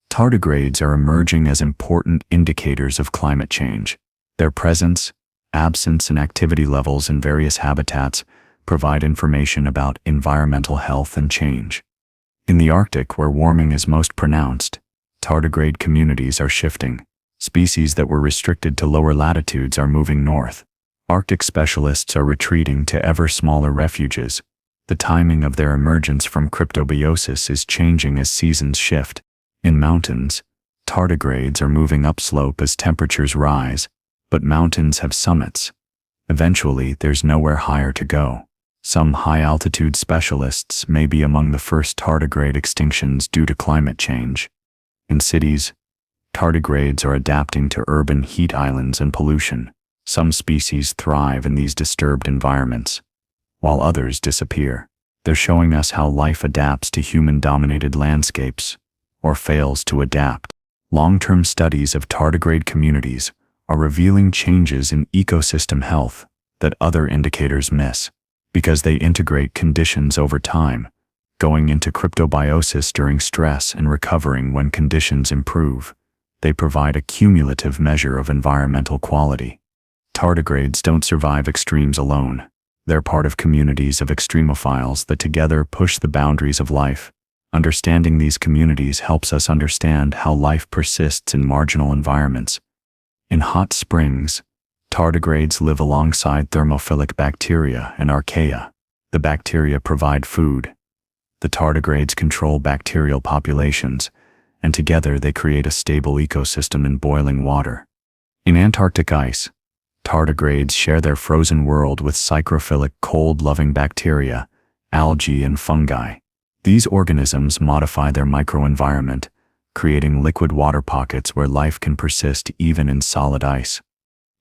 Tardigrades are emerging as important indicators of climate change. Their presence, absence, and activity levels in various habitats provide information about environmental health and change. In the Arctic, where warming is most pronounced, tardigrade communities are shifting. Species that were restricted to lower latitudes are moving north. Arctic specialists are retreating to ever smaller refuges. The timing of their emergence from cryptobiosis is changing as seasons shift. In mountains, tardigrades are moving upslope as temperatures rise, but mountains have summits. Eventually, there's nowhere higher to go. Some high-altitude specialists may be among the first tardigrade extinctions due to climate change. In cities, tardigrades are adapting to urban heat islands and pollution. Some species thrive in these disturbed environments, while others disappear. They're showing us how life adapts to human-dominated landscapes, or fails to adapt. Long-term studies of tardigrade communities are revealing changes in ecosystem health that other indicators miss, because they integrate conditions over time, going into cryptobiosis during stress and recovering when conditions improve. They provide a cumulative measure of environmental quality. Tardigrades don't survive extremes alone. They're part of communities of extremophiles that together push the boundaries of life. Understanding these communities helps us understand how life persists in marginal environments. In hot springs, tardigrades live alongside thermophilic bacteria and archaea. The bacteria provide food. The tardigrades control bacterial populations, and together they create a stable ecosystem in boiling water. In Antarctic ice, tardigrades share their frozen world with psychrophilic cold-loving bacteria, algae, and fungi. These organisms modify their microenvironment, creating liquid water pockets where life can persist even in solid ice.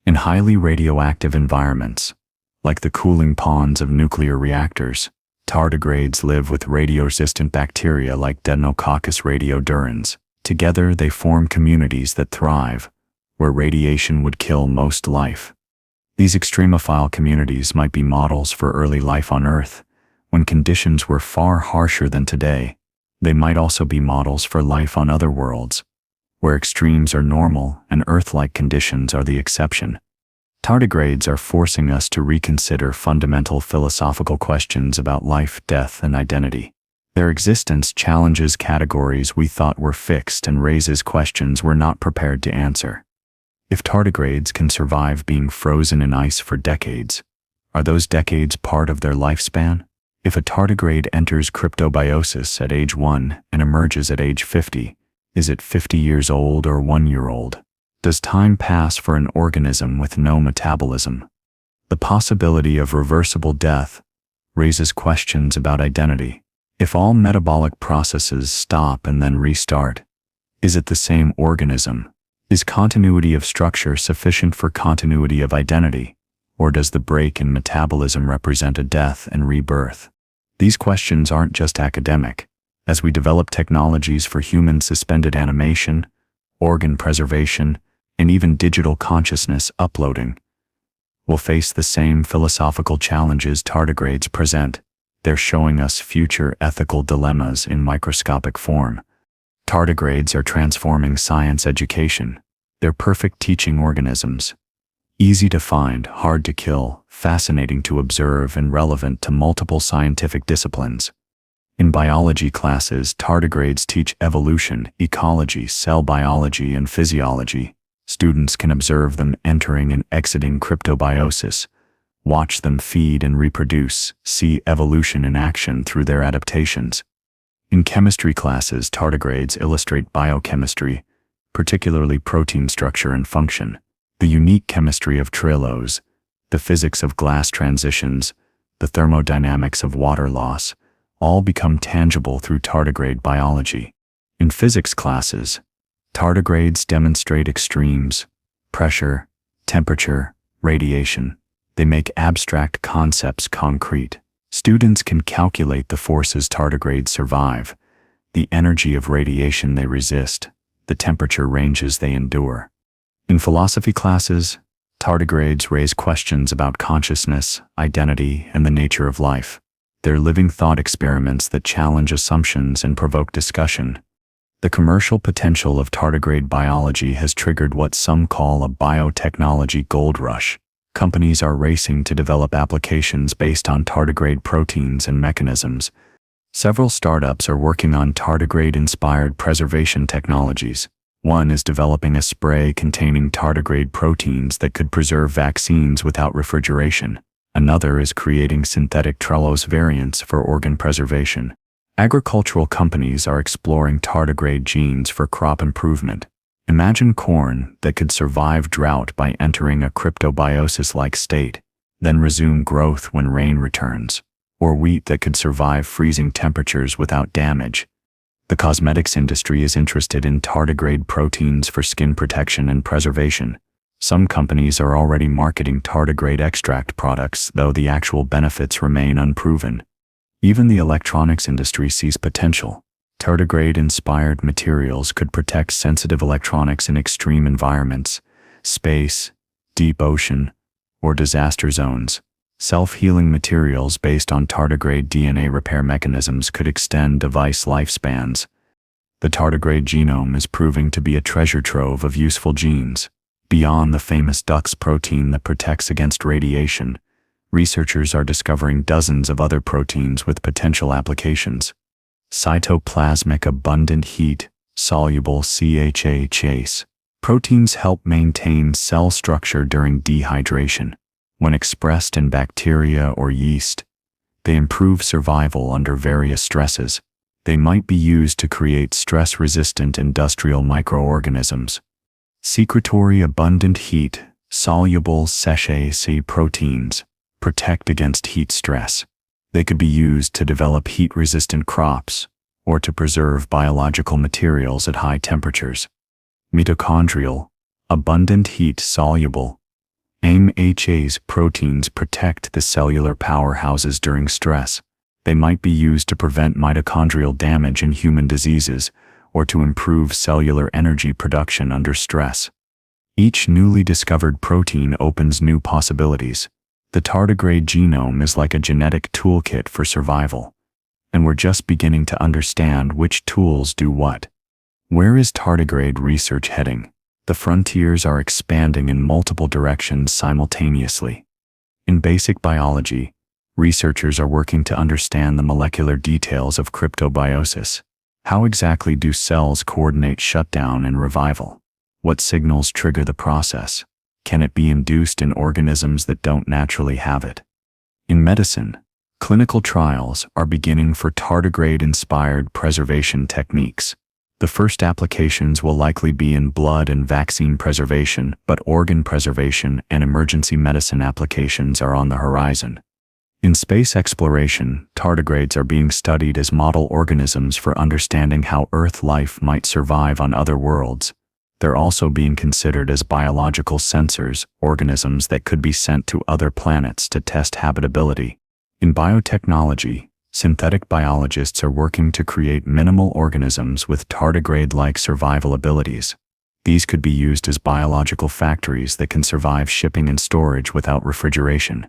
In highly radioactive environments, like the cooling ponds of nuclear reactors, tardigrades live with radioresistant bacteria like Deinococcus radiodurans. Together they form communities that thrive, where radiation would kill most life. These extremophile communities might be models for early life on Earth, when conditions were far harsher than today. They might also be models for life on other worlds, where extremes are normal and Earth-like conditions are the exception. Tardigrades are forcing us to reconsider fundamental philosophical questions about life, death, and identity. Their existence challenges categories we thought were fixed and raises questions we're not prepared to answer. If tardigrades can survive being frozen in ice for decades, are those decades part of their lifespan? If a tardigrade enters cryptobiosis at age 1 and emerges at age 50, is it 50 years old or 1 year old? Does time pass for an organism with no metabolism? The possibility of reversible death raises questions about identity. If all metabolic processes stop and then restart, is it the same organism? Is continuity of structure sufficient for continuity of identity, or does the break in metabolism represent a death and rebirth? These questions aren't just academic. As we develop technologies for human suspended animation, organ preservation, and even digital consciousness uploading, we'll face the same philosophical challenges tardigrades present. They're showing us future ethical dilemmas in microscopic form. Tardigrades are transforming science education. They're perfect teaching organisms. Easy to find, hard to kill, fascinating to observe, and relevant to multiple scientific disciplines. In biology classes, tardigrades teach evolution, ecology, cell biology, and physiology. Students can observe them entering and exiting cryptobiosis, watch them feed and reproduce, see evolution in action through their adaptations. In chemistry classes, tardigrades illustrate biochemistry, particularly protein structure and function, the unique chemistry of trilose, the physics of glass transitions, the thermodynamics of water loss, all become tangible through tardigrade biology. In physics classes, tardigrades demonstrate extremes, pressure, temperature, radiation. They make abstract concepts concrete. Students can calculate the forces tardigrades survive, the energy of radiation they resist, the temperature ranges they endure. In philosophy classes, tardigrades raise questions about consciousness, identity, and the nature of life. They're living thought experiments that challenge assumptions and provoke discussion. The commercial potential of tardigrade biology has triggered what some call a biotechnology gold rush. Companies are racing to develop applications based on tardigrade proteins and mechanisms. Several startups are working on tardigrade-inspired preservation technologies. One is developing a spray containing tardigrade proteins that could preserve vaccines without refrigeration. Another is creating synthetic Trellos variants for organ preservation. Agricultural companies are exploring tardigrade genes for crop improvement. Imagine corn that could survive drought by entering a cryptobiosis-like state, then resume growth when rain returns, or wheat that could survive freezing temperatures without damage. The cosmetics industry is interested in tardigrade proteins for skin protection and preservation. Some companies are already marketing tardigrade extract products, though the actual benefits remain unproven. Even the electronics industry sees potential. Tardigrade-inspired materials could protect sensitive electronics in extreme environments, space, deep ocean, or disaster zones. Self-healing materials based on tardigrade DNA repair mechanisms could extend device lifespans. The tardigrade genome is proving to be a treasure trove of useful genes. Beyond the famous DUX protein that protects against radiation, researchers are discovering dozens of other proteins with potential applications. Cytoplasmic abundant heat, soluble CHA proteins help maintain cell structure during dehydration. When expressed in bacteria or yeast, they improve survival under various stresses. They might be used to create stress-resistant industrial microorganisms. Secretory abundant heat, soluble CHA proteins protect against heat stress. They could be used to develop heat-resistant crops or to preserve biological materials at high temperatures. Mitochondrial, abundant heat soluble AMHA's proteins protect the cellular powerhouses during stress. They might be used to prevent mitochondrial damage in human diseases or to improve cellular energy production under stress. Each newly discovered protein opens new possibilities. The tardigrade genome is like a genetic toolkit for survival, and we're just beginning to understand which tools do what. Where is tardigrade research heading? The frontiers are expanding in multiple directions simultaneously. In basic biology, researchers are working to understand the molecular details of cryptobiosis. How exactly do cells coordinate shutdown and revival? What signals trigger the process? Can it be induced in organisms that don't naturally have it? In medicine, clinical trials are beginning for tardigrade-inspired preservation techniques. The first applications will likely be in blood and vaccine preservation, but organ preservation and emergency medicine applications are on the horizon. In space exploration, tardigrades are being studied as model organisms for understanding how Earth life might survive on other worlds. They're also being considered as biological sensors, organisms that could be sent to other planets to test habitability. In biotechnology, synthetic biologists are working to create minimal organisms with tardigrade-like survival abilities. These could be used as biological factories that can survive shipping and storage without refrigeration.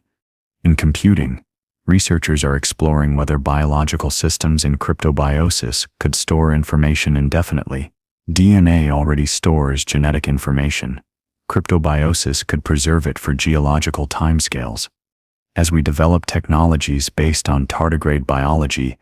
In computing, researchers are exploring whether biological systems in cryptobiosis could store information indefinitely. DNA already stores genetic information. Cryptobiosis could preserve it for geological timescales. As we develop technologies based on tardigrade biology,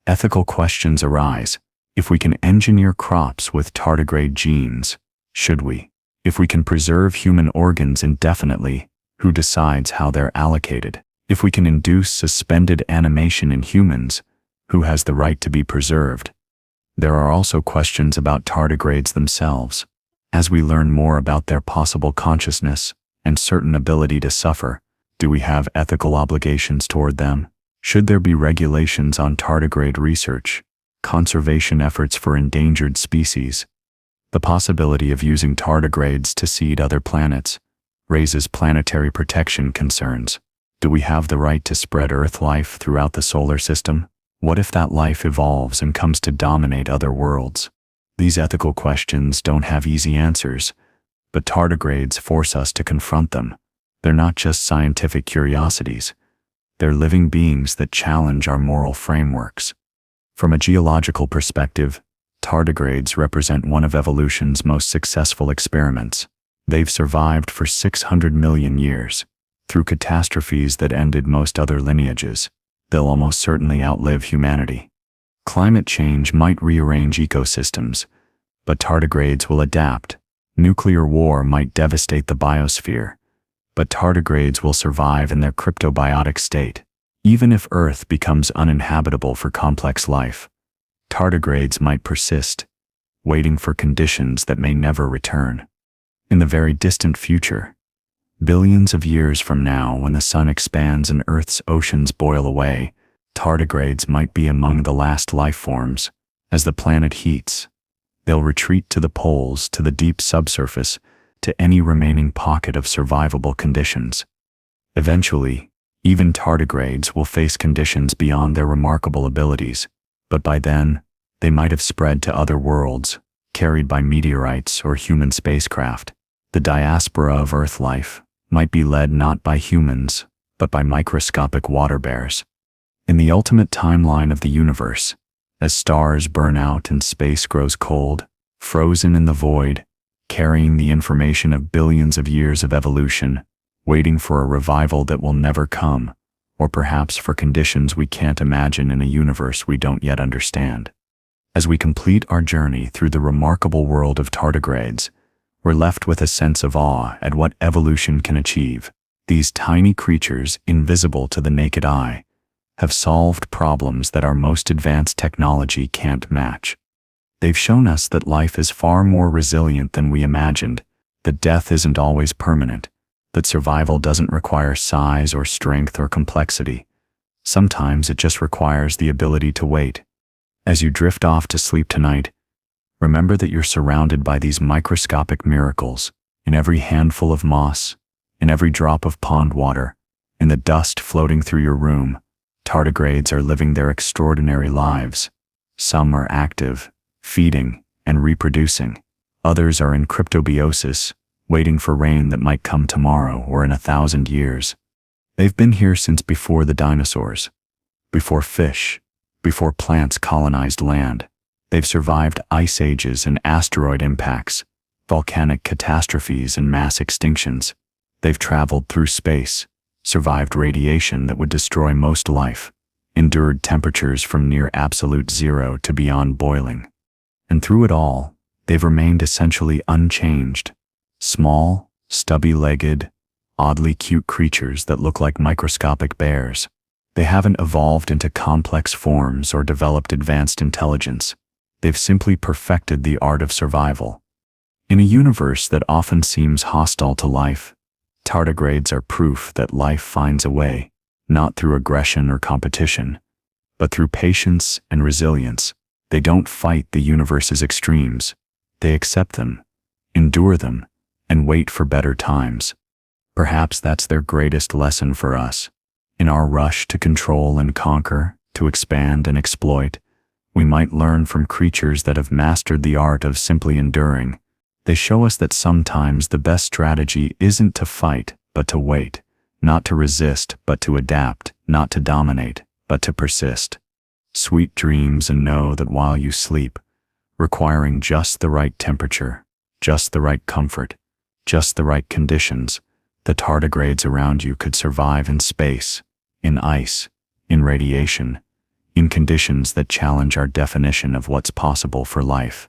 ethical questions arise. If we can engineer crops with tardigrade genes, should we? If we can preserve human organs indefinitely, who decides how they're allocated? If we can induce suspended animation in humans, who has the right to be preserved? There are also questions about tardigrades themselves. As we learn more about their possible consciousness and certain ability to suffer, do we have ethical obligations toward them? Should there be regulations on tardigrade research, conservation efforts for endangered species? The possibility of using tardigrades to seed other planets raises planetary protection concerns. Do we have the right to spread Earth life throughout the solar system? What if that life evolves and comes to dominate other worlds? These ethical questions don't have easy answers, but tardigrades force us to confront them. They're not just scientific curiosities. They're living beings that challenge our moral frameworks. From a geological perspective, tardigrades represent one of evolution's most successful experiments. They've survived for 600 million years. Through catastrophes that ended most other lineages, they'll almost certainly outlive humanity. Climate change might rearrange ecosystems, but tardigrades will adapt. Nuclear war might devastate the biosphere, but tardigrades will survive in their cryptobiotic state. Even if Earth becomes uninhabitable for complex life, tardigrades might persist, waiting for conditions that may never return. In the very distant future, billions of years from now, when the sun expands and Earth's oceans boil away, tardigrades might be among the last life forms. As the planet heats, they'll retreat to the poles, to the deep subsurface, to any remaining pocket of survivable conditions. Eventually, even tardigrades will face conditions beyond their remarkable abilities, but by then, they might have spread to other worlds, carried by meteorites or human spacecraft. The diaspora of Earth life might be led not by humans, but by microscopic water bears. In the ultimate timeline of the universe, as stars burn out and space grows cold, frozen in the void, carrying the information of billions of years of evolution, waiting for a revival that will never come, or perhaps for conditions we can't imagine in a universe we don't yet understand. As we complete our journey through the remarkable world of tardigrades, we're left with a sense of awe at what evolution can achieve. These tiny creatures, invisible to the naked eye, have solved problems that our most advanced technology can't match. They've shown us that life is far more resilient than we imagined, that death isn't always permanent, that survival doesn't require size or strength or complexity. Sometimes it just requires the ability to wait. As you drift off to sleep tonight, remember that you're surrounded by these microscopic miracles, in every handful of moss, in every drop of pond water, in the dust floating through your room. Tardigrades are living their extraordinary lives. Some are active, feeding and reproducing. Others are in cryptobiosis, waiting for rain that might come tomorrow or in 1,000 years. They've been here since before the dinosaurs, before fish, before plants colonized land. They've survived ice ages and asteroid impacts, volcanic catastrophes and mass extinctions. They've traveled through space, survived radiation that would destroy most life, endured temperatures from near absolute zero to beyond boiling. And through it all, they've remained essentially unchanged. Small, stubby-legged, oddly cute creatures that look like microscopic bears. They haven't evolved into complex forms or developed advanced intelligence. They've simply perfected the art of survival. In a universe that often seems hostile to life, tardigrades are proof that life finds a way, not through aggression or competition, but through patience and resilience. They don't fight the universe's extremes. They accept them, endure them, and wait for better times. Perhaps that's their greatest lesson for us. In our rush to control and conquer, to expand and exploit, we might learn from creatures that have mastered the art of simply enduring. They show us that sometimes the best strategy isn't to fight, but to wait, not to resist, but to adapt, not to dominate, but to persist. Sweet dreams, and know that while you sleep, requiring just the right temperature, just the right comfort, just the right conditions, the tardigrades around you could survive in space, in ice, in radiation, in conditions that challenge our definition of what's possible for life.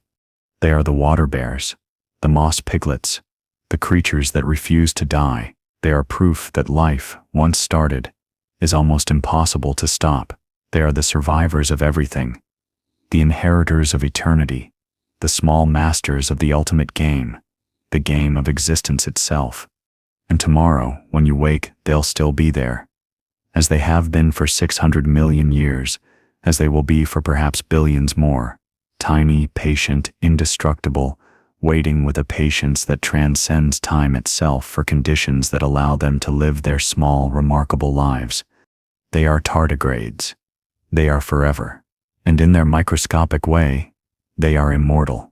They are the water bears, the moss piglets, the creatures that refuse to die. They are proof that life, once started, is almost impossible to stop. They are the survivors of everything, the inheritors of eternity, the small masters of the ultimate game, the game of existence itself. And tomorrow, when you wake, they'll still be there, as they have been for 600 million years, as they will be for perhaps billions more. Tiny, patient, indestructible, waiting with a patience that transcends time itself for conditions that allow them to live their small, remarkable lives. They are tardigrades, they are forever. And in their microscopic way, they are immortal.